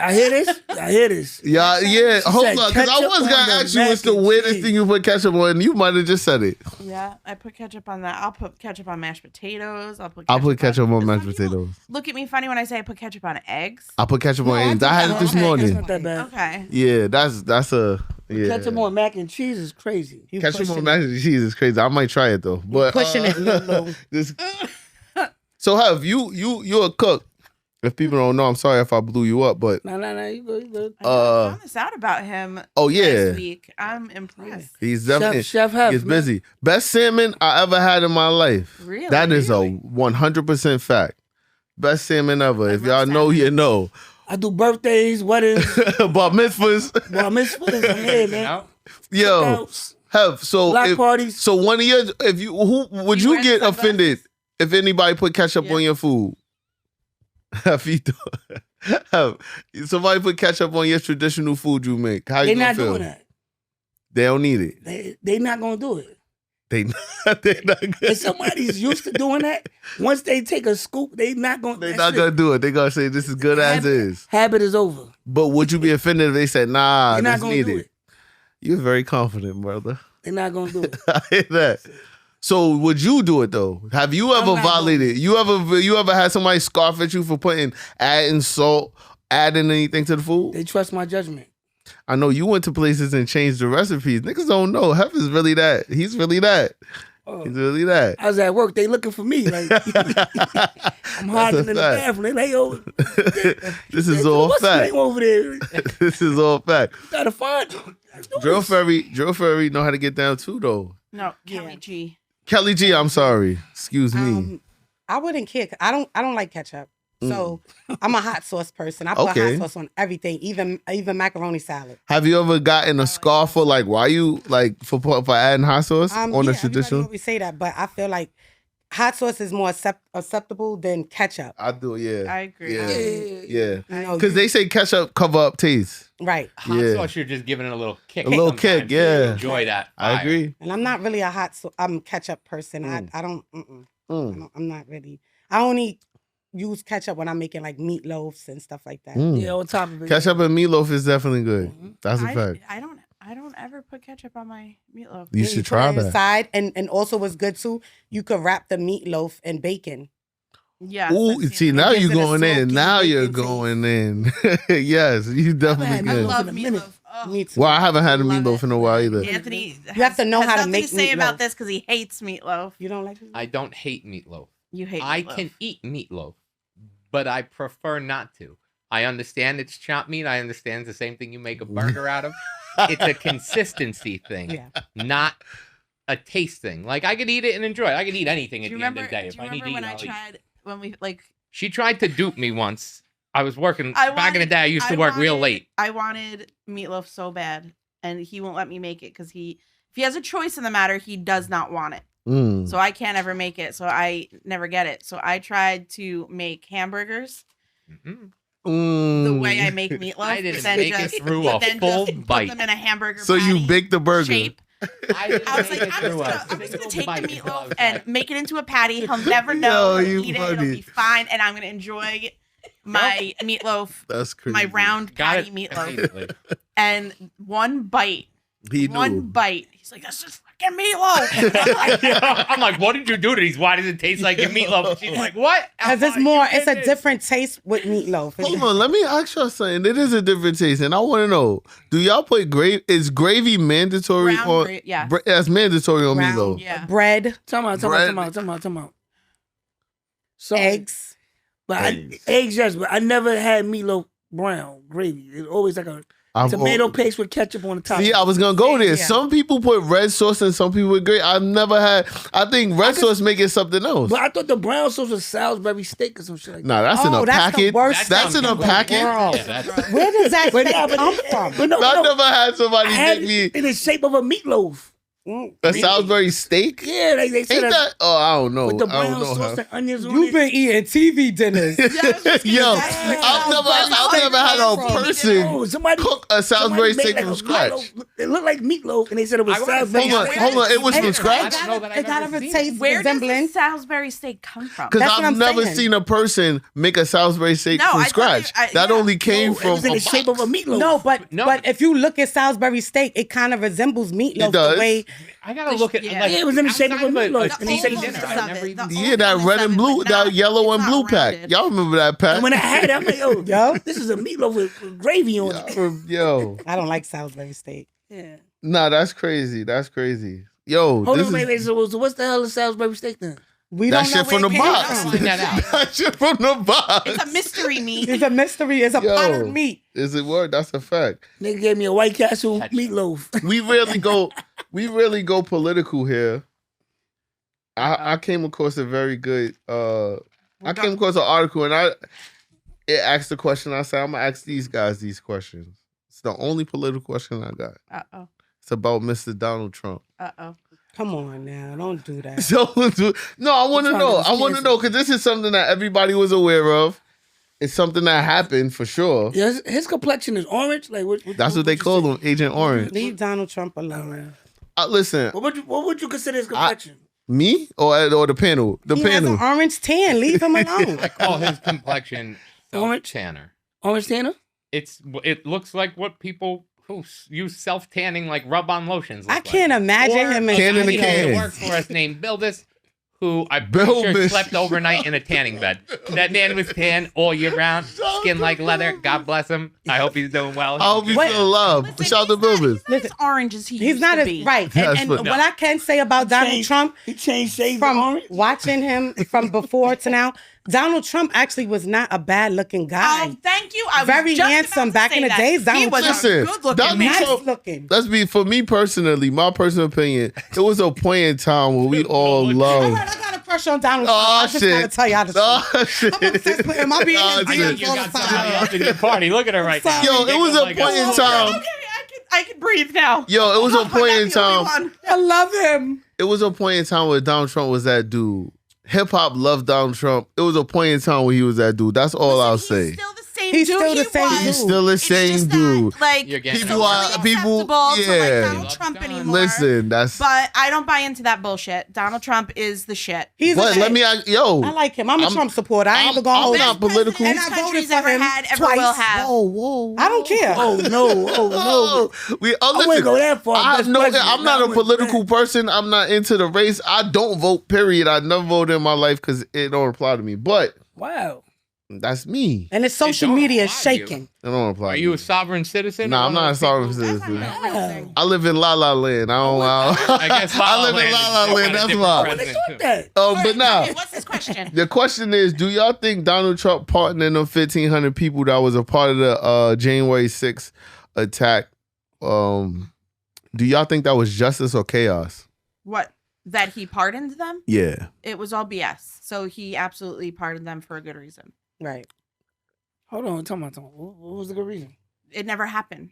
I hear this. I hear this. Yeah, yeah. She Hold said on, because I ketchup was on gonna the ask you what's mac the and weirdest cheese. thing you put ketchup on, and you might have just said it. Yeah, I put ketchup on that. I'll put ketchup on mashed potatoes. I'll put ketchup on mashed Some people potatoes. Look at me funny when I say I put ketchup on eggs. I put ketchup No, on eggs. do I had that. it this Okay, morning. It's not that bad. Okay. Yeah, that's a yeah. Ketchup on mac and cheese is crazy. You Ketchup on pushing mac and cheese is crazy. I might try it though. But pushing it, Lulu. this- So have you a cook? If people don't know, I'm sorry if I blew you up, but Nah, you good, you good. I found this out about him oh yeah, last week. I'm impressed. he's definitely Chef Hef, he's man. busy. Best salmon I ever had in my life. Really? That is a 100% fact. Best salmon ever. If y'all love know, salmon. you know. I do birthdays, weddings, Bar mitzvahs. well, mitzvahs. I'm here, man. Yo, Cookouts, have so block if, parties. so one of your if you who would You you wearing get sunglasses? offended if anybody put ketchup Yeah. on your food? If you somebody put ketchup on your traditional food you make, how you They gonna not feel? doing that. They don't need it. They not gonna do it. They not good. If somebody's used to doing that, once they take a scoop, they not gonna. They that's not it. gonna do it. They gonna say this is good as is. Habit is over. But would you be offended if they said, nah, They're not this gonna need do it? it. You're very confident, brother. They're not gonna do it. I hear that. So would you do it though? Have you ever not violated? You ever had somebody scoff at you for adding salt, adding anything to the food? They trust my judgment. I know you went to places and changed the recipes. Niggas don't know. Hef is really that. He's really that. Oh. He's really that. I was at work. They looking for me. Like I'm hiding in the fact. bathroom. They like, yo, This is all what's the fact. name over there? This is all fact. Gotta find him. Drill Ferry know how to get down too though. No, Kelly G. Kelly G, I'm sorry. Excuse me. I wouldn't care. I don't like ketchup. So I'm a hot sauce person. I put Okay. hot sauce on everything, even macaroni salad. Have you ever gotten a scoff for like why you like for adding hot sauce on Yeah, a everybody traditional? always say that, but I feel like hot sauce is more acceptable than ketchup. I do, yeah. I agree. Yeah. You know, Because they say ketchup cover up taste. right. Hot Yeah. sauce, you're just giving it a little kick. A little kick, sometimes. You yeah. enjoy that. I fire. agree. And I'm not really a ketchup person. I don't. I'm not really. I only use ketchup when I'm making like meatloafs and stuff like that. Yeah, on top of it. Ketchup and meatloaf is definitely good. That's a I, fact. I don't ever put ketchup on my meatloaf. You Yeah, should put try it that. inside, and also what's good too, you could wrap the meatloaf in bacon. Yes. Ooh, I've seen see, that. now Gives you're it a going in. smoky Now you're bacon taste. going in. Yes, you definitely had I good. love in a minute. meatloaf. Oh. Me too. Well, I haven't had a Love meatloaf it. in a while either. Anthony You have to know has how to nothing make to say about meatloaf. this because he hates meatloaf. You don't like? I don't hate meatloaf. You hate I meatloaf. can eat meatloaf, but I prefer not to. I understand it's chopped meat. I understand it's the same thing you make a burger out of. It's a consistency thing, Yeah. not a taste thing. Like I could eat it and enjoy it. I could eat anything Do at you the end remember? of the day. Do If you I need to remember eat, when I I'll eat. tried when we like? She tried to dupe me once. I was working I back in the wanted- day. I used to work real late. I wanted meatloaf so bad, and he won't let me make it because if he has a choice in the matter, he does not want it. Mm. So I can't ever make it. So I never get it. So I tried to make hamburgers Mhm. the way I make meatloaf. I didn't then make it just- through a then full just bite. Put them in a hamburger. So you patty baked the burger. shape. I, didn't I was make like, it I'm through just a gonna single take the bite until I meatloaf was and like, make it into a patty. He'll never know. Yo, He'll you eat it. It'll funny. be fine, and I'm gonna enjoy my meatloaf, That's crazy. my round got patty it meatloaf. immediately. And one bite, He one knew. bite. He's like, that's just fucking meatloaf. I'm like, what did you do to these? Why does it taste like your meatloaf? And she's like, what? Because it's I'm more. like, It's "You a did different taste with meatloaf. Hold on, let me ask y'all something. It is a different taste, and I want to know: do y'all put gravy? Is gravy mandatory Brown on? yeah. That's mandatory on Brown, meatloaf. Yeah. bread, Talking about. So, eggs. But eggs, yes, but I never had meatloaf brown gravy. It's always like a I've tomato paste with ketchup on the top. See, I was gonna go there. Yeah. Some people put red sauce and some people put gravy. I've never had. I think red sauce make it something else. But I thought the brown sauce was Salisbury steak or some shit like that. Nah, that's in Oh, a that's the packet. worst That's in a something packet. Girl. Yeah, that's- Where does that But steak nah, but- come from? But no, I no, never had somebody I had make it me in the shape of a meatloaf. a Salisbury steak. Yeah, like they said Ain't that? Oh, I don't know. with the I brown don't know sauce how. and onions on You've it. been eating TV dinners. Yo, I've never had a person Oh, somebody cook a Salisbury somebody made steak like from a scratch. meatloaf. It looked like meatloaf, and they said it was I wanna Salisbury. say- Hold on, it was from It scratch. I don't know that I've It got ever a seen taste Where does the resemblance. Salisbury steak come from? Because That's what I've I'm never saying. seen a person make a Salisbury steak No, from I thought scratch. they- That yeah. only came It from was in a the shape of a meatloaf. No, but No. but if you look at Salisbury steak, it kind of resembles meatloaf does. the way. I gotta look at Yeah. like, Yeah, it was in the shape of a outside meatloaf. The And he said he ovalness didn't. I of never it, even- the Yeah, that ovalness red of and it, blue, but not- that yellow it's and not blue pack. rounded. Y'all remember that pack? And when I had it, I'm like, yo, Yo. this is a meatloaf with gravy on it. Yo, I don't like Salisbury steak. Yeah. nah, that's crazy. That's crazy. Yo, Hold this on, is wait. So what's the hell is Salisbury steak then? We that don't know shit from where the it came box. from. Find that out. That shit from the box. It's a mystery meat. It's a mystery. It's a Yo. powdered meat. Is it word? That's a fact. Nigga gave me a White Castle Catch. meatloaf. We really go political here. I came across a very good I came across an article and it asked the question. I said, I'm gonna ask these guys these questions. It's the only political question I got. Uh-oh. It's about Mr. Donald Trump. Uh-oh. Come on now, don't do that. So no, I want to trying to know. get I want to canceled. know because this is something that everybody was aware of. It's something that happened for sure. Yeah, his complexion is orange. Like That's what they would you call say? him, Agent Orange. Leave Donald Trump alone. Listen, What would you consider his complexion? me or the panel? The He has panel. an orange tan. Leave him alone. I call his complexion Orange? tanner. Orange tanner? It looks like what people who use self tanning like rub on lotions. I look can't like. imagine Or him a Can in guy a who can. worked for us named Bildis, who I'm pretty sure Bildis. slept overnight in a tanning bed. That man was tan all year round, skin like leather. God bless him. I hope he's doing well. I hope he's Wait. still alive. Listen, Shout out to Bilbis. He's not as orange as he He's used not to as be. right. That's And what- what I can say about Donald changed- Trump He changed shades from to orange. watching him from before to now, Donald Trump actually was not a bad looking guy. Oh, thank you. I was Very just handsome. about to Back say in the that. days, he Donald was Trump- a good looking Donald man. nice Trump- looking. Let's be for me personally, my personal opinion. It was a point in time where we all All loved. right, I got a crush on Donald Trump. Oh I just gotta shit! tell y'all the truth. Oh shit! I'm obsessed with him. I be in Oh, his I shit. think DMs you all the got somebody else time. in your party. Look at her right now. Yo, it was a Like point in a- time. Okay, I can breathe now. Yo, it was a I'm point not in the only time. one. I love him. It was a point in time where Donald Trump was that dude. hip hop loved Donald Trump. It was a point in time where he was that dude. That's all I'll Listen, say. He's still the same He's dude still the he same was. dude. He's still the It's same just dude. That, like, You're getting People are- socially people- acceptable to like yeah. Donald Trump anymore. Listen, that's. But I don't buy into that bullshit. Donald Trump is the shit. He's But a let me, yo. I like him. I'm a Trump supporter. I ain't even gonna I'm hold not him. political. And I This voted country's for ever him had, ever twice. will have. Whoa. I don't care. Oh no. Oh no. We, I wouldn't listen, go that far. I Best know president. I'm not Nah, a political person. I'm not into the race. I don't vote, period. I never voted in my life because it don't apply to me. But Wow. that's me. And his social don't media is apply to you. shaking. It don't apply Are to you me. a sovereign citizen? Nah, or I'm one not a of those sovereign people- That's not citizen. a real thing. I live in La La Land. I guess I live in La La Land. That's why. What they doing that? But now, Okay, what's his question? the question is, do y'all think Donald Trump partnering them 1,500 people that was a part of the January 6th attack, do y'all think that was justice or chaos? What? That he pardoned them? Yeah. It was all BS. So he absolutely pardoned them for a good reason. Right. Hold on, tell me. What was the good reason? It never happened.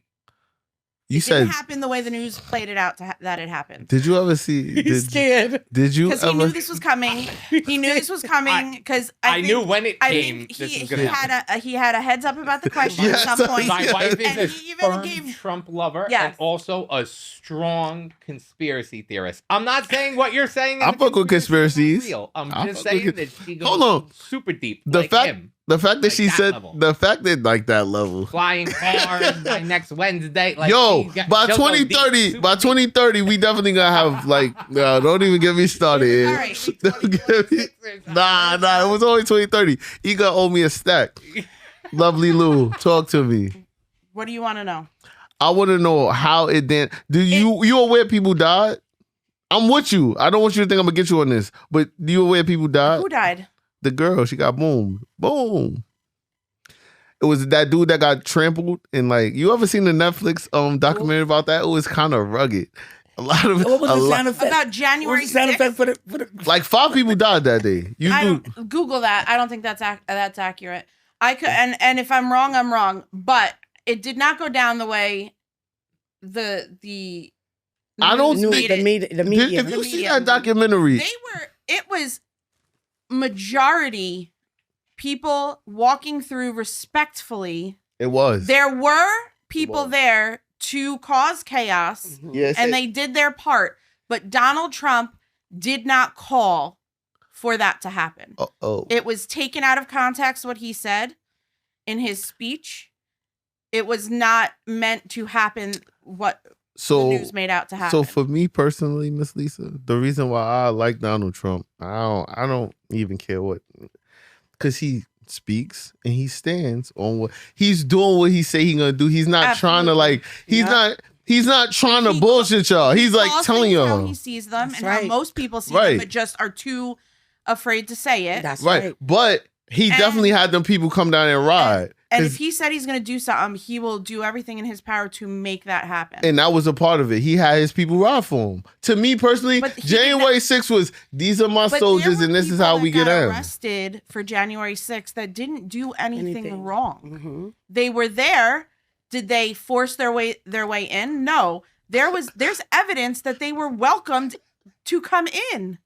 You It said, didn't happen the way the news played it out that it happened. did you ever see, He's scared. did you Because he ever, knew this was coming. He knew this was coming because I knew when it I came. think This he, is he gonna had happen. he had a heads up about the question Yes, at some point. My wife is And a he even firm gave- Trump lover Yes. and also a strong conspiracy theorist. I'm not saying what you're saying. I is a fuck with conspiracy is conspiracies. Real. I'm I just fuck with saying con- that she goes Hold on. super deep. The like fact- him. the fact that Like she that said, level. the fact that like that level. Flying cars by next Wednesday. Like Yo, she's got- by she'll go deep, 2030, super by deep. 2030, we definitely gonna have like, don't even get me started. All right. Don't get me- Nah, it was only 2030. You gonna owe me a stack. Lovely Lou, talk to me. What do you want to know? I want to know how it did. Do you aware people died? I'm with you. I don't want you to think I'm gonna get you on this, but do you aware people died? Who died? The girl, she got boomed. Boom. It was that dude that got trampled and like you ever seen the Netflix documentary about that? It was kind of rugged. A lot of What was a the lot- sound effect? About What January was the sound 6th? effect for the like 5 people died that day. You I do don't Google that. I don't think that's that's accurate. I could and if I'm wrong, I'm wrong. But it did not go down the way the I don't news think- made it. The media. if you the see media. that documentary, It was majority people walking through respectfully. it was. There were people was. there to cause chaos, Yeah, and they did their part. But Donald Trump did not call for that to happen. oh. It was taken out of context what he said in his speech. It was not meant to happen what So the news made out to happen. So for me personally, Miss Lisa, the reason why I like Donald Trump, I don't even care what, because he speaks and he stands on what he's doing. What he say he gonna do. He's not trying to like. He's not trying to He- bullshit y'all. He's like calls telling things how y'all. he sees them That's and right. how most people see Right. them, but just are too afraid to say it. That's Right, right. but he And- definitely had them people come down and ride. And 'Cause- if he said he's going to do something, he will do everything in his power to make that happen. and that was a part of it. He had his people ride for him. To me personally, But he January 6th was these are my But soldiers there were and this is people how that we get got in. arrested for January 6th that didn't do anything Anything. wrong. Mm-hmm. They were there. Did they force their way in? No. There's evidence that they were welcomed to come in.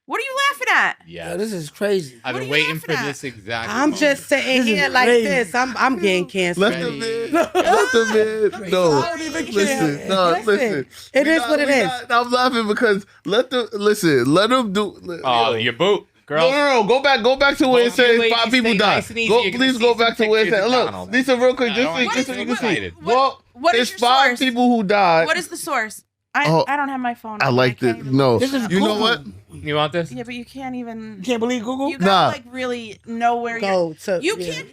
What are you laughing at? Yeah. Yo, this is crazy. I've What been are you waiting for laughing at? this exact. I'm moment. just sitting This is here like crazy. this. I'm getting cancer. Let the man, let the man. No, I don't even care. listen, no, listen. It We is not- what it we is. not- I'm laughing because let them do. Oh, yo. your boot, girl. No, go back to where it Well, you says ladies 5 people stay died. nice and easy. Go, You're gonna please see go some back to where it pictures says. of Look, Donald. Lisa, real quick, I just don't so you want can to see. get excited. Well, What is it's your 5 source? people who died. What is the source? Oh, I don't have my phone. I on. like can't it. even No, look This it is up. you know Google. what? You want this? Yeah, but you can't even. You can't believe Google? You gotta Nah. like really know where you're. Go to You yeah. can't.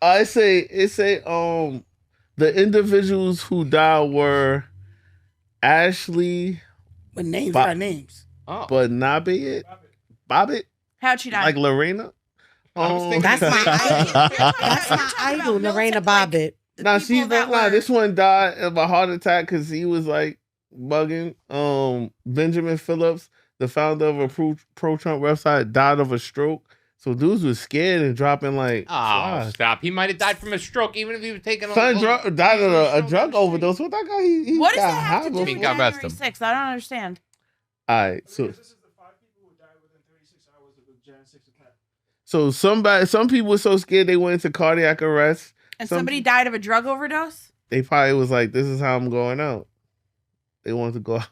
It say the individuals who died were Ashley But names Bob- are names. Oh, but Bobbitt, How'd she die? like Lorena. I was thinking That's the my same idol. thing. That's my idol, Lorena Bobbitt. Nah, she's not. Nah, this one died of a heart attack because he was like bugging. Benjamin Phillips, the founder of a pro-Trump website, died of a stroke. So dudes was scared and dropping like. Oh, flies. stop. He might have died from a stroke, even if he was taking Son died of a drug stroke. overdose. What that guy? He What does got that have to high do before- with God rest January him. 6th? I don't understand. All right, so This is the 5 people who died within 36 hours of the So some people were so scared they went into cardiac arrest. And Some somebody died of a drug overdose? They probably was like, "This is how I'm going out." They wanted to go out.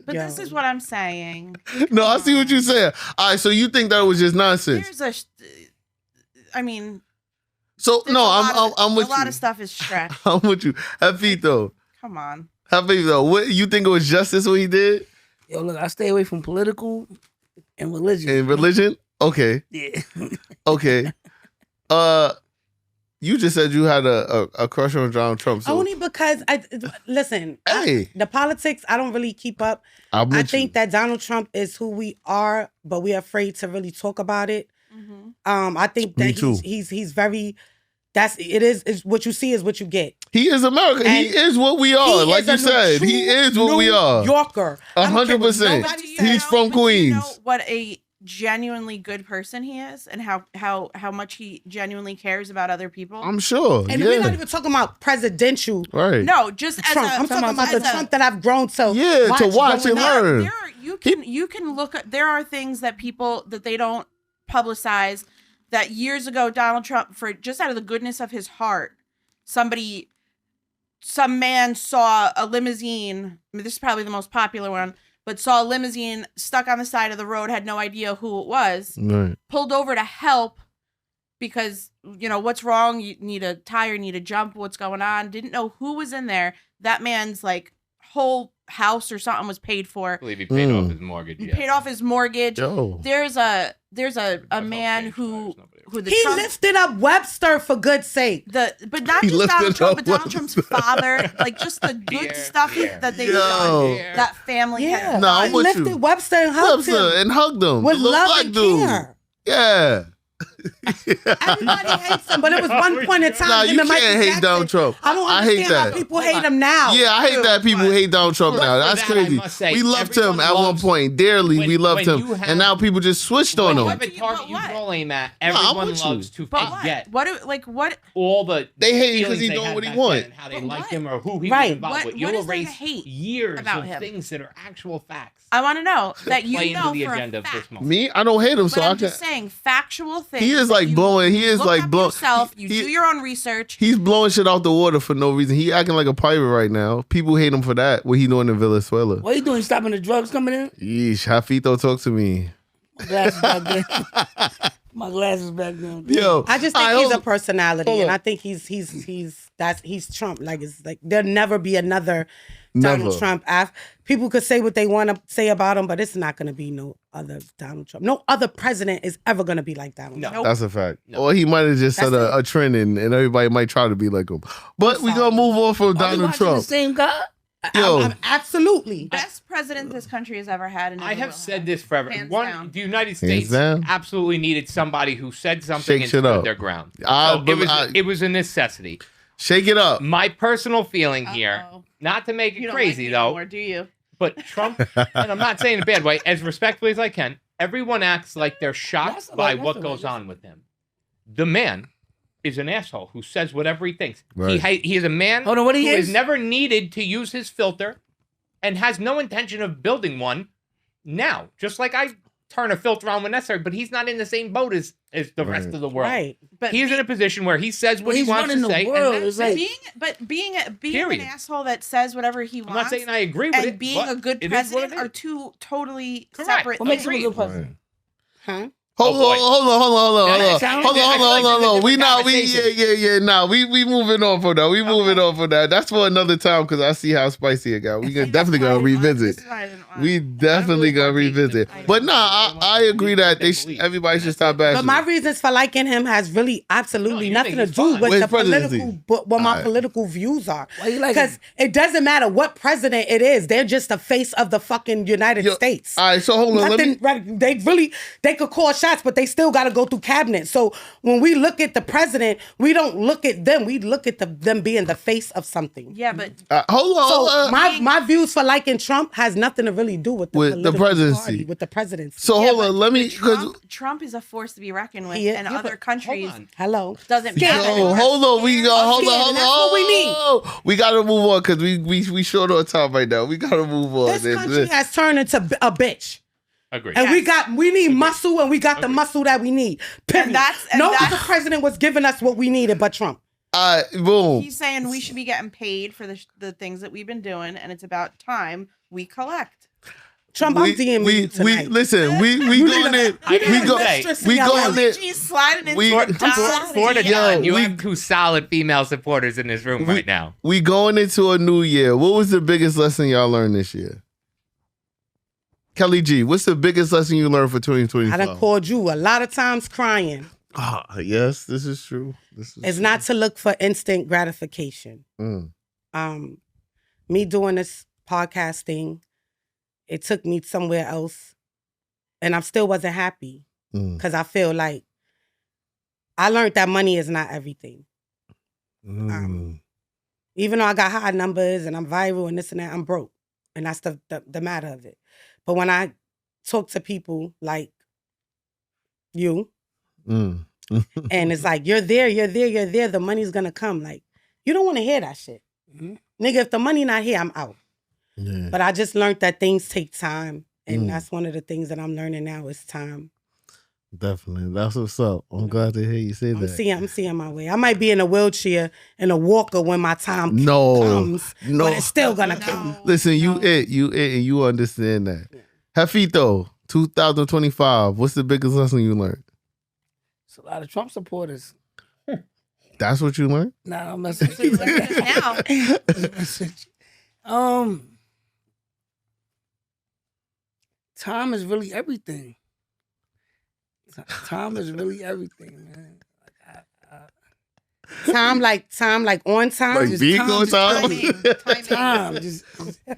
But this is what I'm saying. No, I see what you're saying. All right, so you think that was just nonsense? I mean, so no, I'm with a you. lot of stuff is stretched. I'm with you. Hafito. Come on. Hafito, what you think it was justice what he did? Yo, look, I stay away from political and religion. And religion? Okay. Yeah. Okay. You just said you had a crush on Donald Trump. So. Only because listen. Hey. The politics I don't really keep up. I think that Donald Trump is who we are, but we're afraid to really talk about it. Mm-hmm. I think that he's very. Is what you see is what you get. He is America. He is what we are. Like you said, he is what we are. Yorker. 100%. He's from Queens. You know what a genuinely good person he is, and how much he genuinely cares about other people. I'm sure. And we're not even talking about presidential. Right. No, just as Trump. I'm talking about the Trump that I've grown to. Yeah, to watch and learn. You can look at. There are things that people that they don't publicize. That years ago, Donald Trump, for just out of the goodness of his heart, some man saw a limousine. I mean, this is probably the most popular one, but saw a limousine stuck on the side of the road, had no idea who it was, right. Pulled over to help because, what's wrong? You need a tire, need a jump, what's going on? Didn't know who was in there. That man's whole house or something was paid for. I believe he paid off his mortgage. He paid off his mortgage. Yo. There's a man who Trump lifted up Webster for good's sake. But not just Donald Trump, but Donald Trump's father, just the good stuff that they've done. That family. Yeah, no, I'm with lifted you. Webster and hugged him with love and care. Yeah. Everybody hates him, but it was one point in time. Nah, you can't hate Donald Trump. I don't understand how people hate him now. Yeah, I hate that people hate Donald Trump now. That's crazy. We loved him at one point dearly. We loved him, and now people just switched on him. What target you roll aim at? Everyone loves to forget. What? All the they hate him because he's doing what he wants. How they like him or who he was involved with. You'll erase years of things that are actual facts. I want to know that you play know into the for agenda a of this fact. moment. Me, I don't hate him, so I'm I can. just saying factual things. He is blowing. He is blowing. Yourself, you do your own research. He's blowing shit out the water for no reason. He acting like a pirate right now. People hate him for that. What he doing in Venezuela? What he doing? Stopping the drugs coming in? Yeesh, Hafito, talk to me. My glasses back there. My glasses back there. Yo, I just think he's a personality, and I think he's Trump. It's there'll never be another Donald Trump. People could say what they want to say about him, but it's not going to be no other Donald Trump. No other president is ever going to be like Donald Trump. That's a fact. No. Or he might have just set a trend, and everybody might try to be like him. But we're going to move on from Donald Trump. The same guy? I'm absolutely. Best president this country has ever had. I have said this forever. Down. The United States absolutely needed somebody who said something and stood their ground. It was a necessity. Shake it up. My personal feeling here, not to make it crazy though. Anymore, do you? But Trump, and I'm not saying in a bad way, as respectfully as I can, everyone acts like they're shocked by what goes on with him. The man is an asshole who says whatever he thinks. Right. He is a man who has never needed to use his filter and has no intention of building one now. Just like I turn a filter on when necessary, but he's not in the same boat as the rest of the world. Right. But he's in a position where he says what he wants to say. Being an asshole that says whatever he wants. I'm not saying I agree with it. And being a good president are two totally separate what makes him a good president? Huh? Hold on. We moving on from that. We moving on from that. That's for another time because I see how spicy it got. We definitely gonna revisit. We definitely gonna revisit. But I agree that everybody should stop bashing. But my reasons for liking him has really absolutely nothing to do with the political, what my political views are. Because it doesn't matter what president it is. They're just the face of the fucking United States. All right, so hold on. They could call shots, but they still got to go through cabinet. So when we look at the president, we don't look at them. We look at them being the face of something. Yeah, but hold on. My views for liking Trump has nothing to really do with the presidency. Party, with the presidency. So hold on, let me. Trump is a force to be reckoned with, and other countries. Hello, doesn't matter. Hold on. Hold on. That's what we need. We gotta move on because we short on time right now. We gotta move on. This country has turned into a bitch. Agreed. And Yes. we need muscle, and we got the muscle that we need. Period. And no that's- other president was giving us what we needed but Trump. Boom. He's saying we should be getting paid for the things that we've been doing, and it's about time we collect. Trump, I'm DMing you tonight. Listen, we going in. We going in. She's sliding into We- the For the Yo, time, you we- have 2 solid female supporters in this room right now. We going into a new year. What was the biggest lesson y'all learned this year? Kelly G, what's the biggest lesson you learned for 2025? I done called you a lot of times crying. Yes, this is true. It's not to look for instant gratification. Me doing this podcasting, it took me somewhere else, and I still wasn't happy because I feel like I learned that money is not everything. Even though I got high numbers and I'm viral and this and that, I'm broke, and that's the matter of it. But when I talk to people like you, and it's like, you're there, the money's gonna come. Like, you don't want to hear that shit. Nigga, if the money not here, I'm out. Yeah. But I just learned that things take time. And that's one of the things that I'm learning now is time. Definitely. That's what's up. I'm glad to hear you say that. I'm seeing my way. I might be in a wheelchair, in a walker when my time comes. No. But it's still gonna come. Listen, you and you understand that. Jefito, 2025, what's the biggest lesson you learned? It's a lot of Trump supporters. That's what you learned? Nah, I'm messing with you. now. Time is really everything. Time is really everything, man. Time like on time. Like Just being time, on just time? Time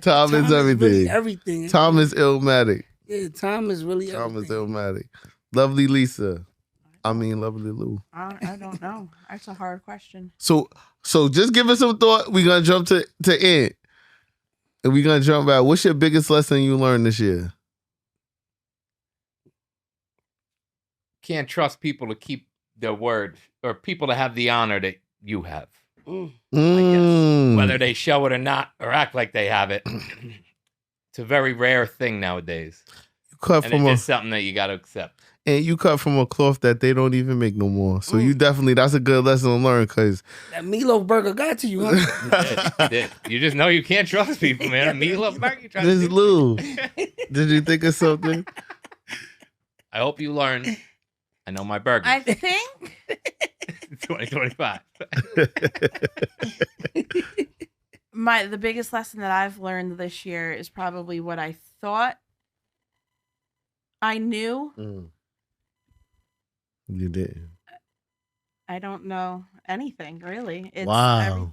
Time is everything. Really everything. Time is illmatic. Yeah, time is really Time is everything. illmatic. Lovely Lisa. Lovely Lou. I don't know. That's a hard question. So just give us some thought. We're gonna jump to end. And we're gonna jump back. What's your biggest lesson you learned this year? Can't trust people to keep their word, or people to have the honor that you have. Whether they show it or not, or act like they have it. It's a very rare thing nowadays. cut And from it's just something that you got to accept. and you cut from a cloth that they don't even make no more. So you definitely, that's a good lesson to learn because That meatloaf burger got to you, huh? You just know you can't trust people, man. A meatloaf burger, you try to Miss do- Lou, did you think of something? I hope you learn. I know my burger. I think 2025. the biggest lesson that I've learned this year is probably what I thought I knew. You did. I don't know anything really. It's Wow.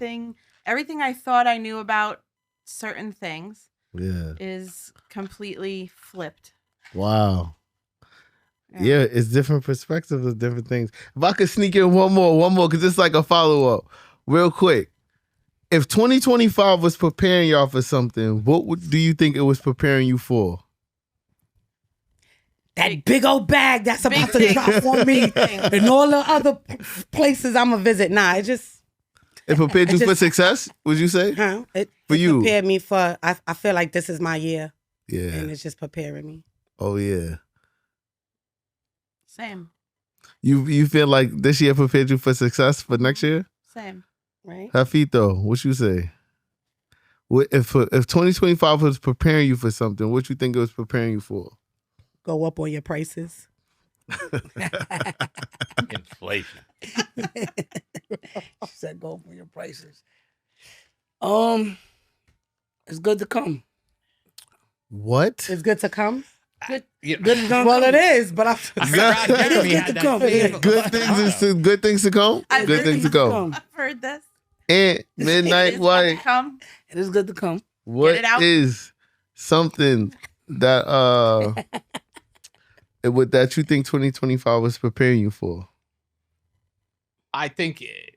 everything I thought I knew about certain things Yeah. is completely flipped. Wow. Yeah, it's different perspectives of different things. If I could sneak in one more, because it's like a follow-up. Real quick. If 2025 was preparing y'all for something, do you think it was preparing you for? That big old bag that's about to Big drop on me and all the other places I'm going to visit. Nah, it just... It prepared you for success, would you say? It For you. prepared me for... I feel like this is my year. Yeah. And it's just preparing me. Oh, yeah. Same. You feel like this year prepared you for success for next year? Same. Right? Jefito, what you say? If 2025 was preparing you for something, what you think it was preparing you for? Go up on your prices. Inflation. She said, "Go for your prices." It's good to come. What? It's good to come. Good to come. Well, it is, but Jeremy had that same- Good things to come? Good things to come. I've heard this. And Midnight It's White, come. It is good to come. what it out. is something that that you think 2025 was preparing you for? I think it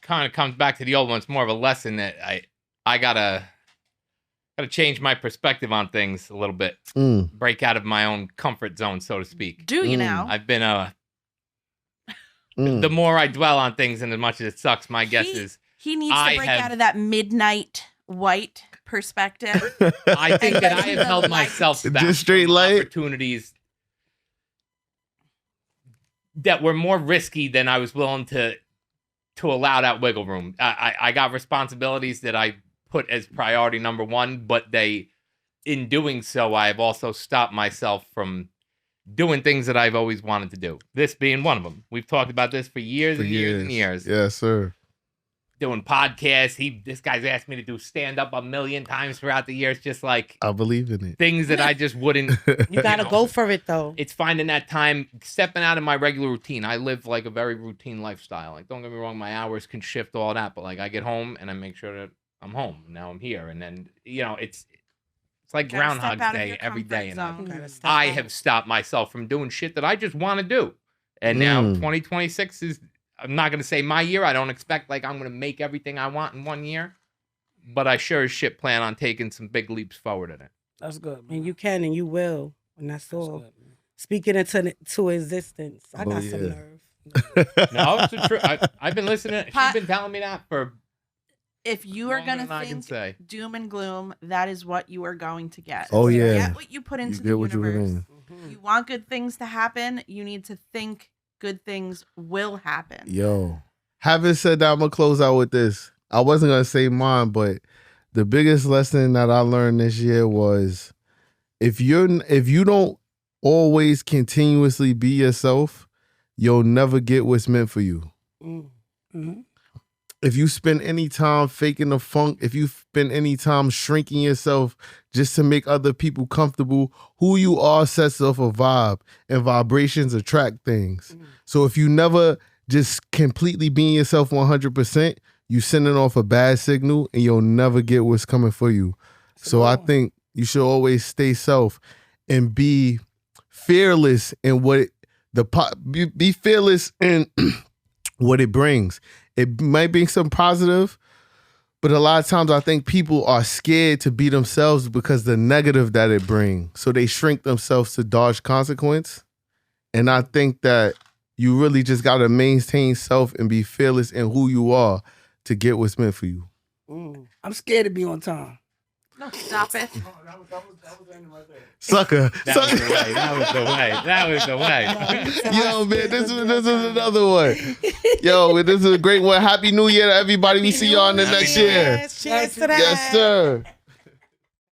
kind of comes back to the old one. It's more of a lesson that I gotta change my perspective on things a little bit. Break out of my own comfort zone, so to speak. Do you now? I've been the more I dwell on things and as much as it sucks, my guess is He needs to break out of that midnight white perspective. I think that I And have held light. myself back Just straight from light? opportunities that were more risky than I was willing to allow that wiggle room. I got responsibilities that I put as priority number one, but in doing so, I have also stopped myself from doing things that I've always wanted to do. This being one of them. We've talked about this for years and years and years. Yes, sir. Doing podcasts. This guy's asked me to do stand-up a million times throughout the years, just like I believe in it. things that I just wouldn't. You gotta know. go for it though. It's finding that time, stepping out of my regular routine. I live like a very routine lifestyle. Like, don't get me wrong, my hours can shift all that, but like I get home and I make sure that I'm home. Now I'm here, and then it's like Gotta step Groundhog out of Day your every comfort day, and zone. Gotta step I out. have stopped myself from doing shit that I just want to do. And now Mm. 2026 is. I'm not gonna say my year. I don't expect like I'm gonna make everything I want in 1 year, but I sure as shit plan on taking some big leaps forward in it. That's good, man. And you can and you will. And that's all. That's good, man. Speaking into to existence. I got some yeah. nerve. No, it's the truth. I've been listening. She's been telling me that for. If you are longer gonna than I can think say. doom and gloom, that is what you are going to get. Oh, You yeah. get what you put into You the get what you put universe. in. You want good things to happen, you need to think good things will happen. Yo. Having said that, I'm gonna close out with this. I wasn't gonna say mine, but the biggest lesson that I learned this year was if you don't always continuously be yourself, you'll never get what's meant for you. Mm-hmm. If you spend any time faking the funk, if you spend any time shrinking yourself just to make other people comfortable, who you are sets off a vibe, and vibrations attract things. So if you never just completely being yourself 100%, you sending off a bad signal and you'll never get what's coming for you. So I think you should always stay self and be fearless in be fearless in what it brings. It might be some positive, but a lot of times I think people are scared to be themselves because the negative that it brings. So they shrink themselves to dodge consequence. And I think that you really just got to maintain self and be fearless in who you are to get what's meant for you. I'm scared to be on time. No, stop it. Sucker. That was the way. That was the way. That was the way. Yo, man, this is another one. Yo, this is a great one. Happy New Year to everybody. We see y'all in the next year. Cheers to that. Yes, sir.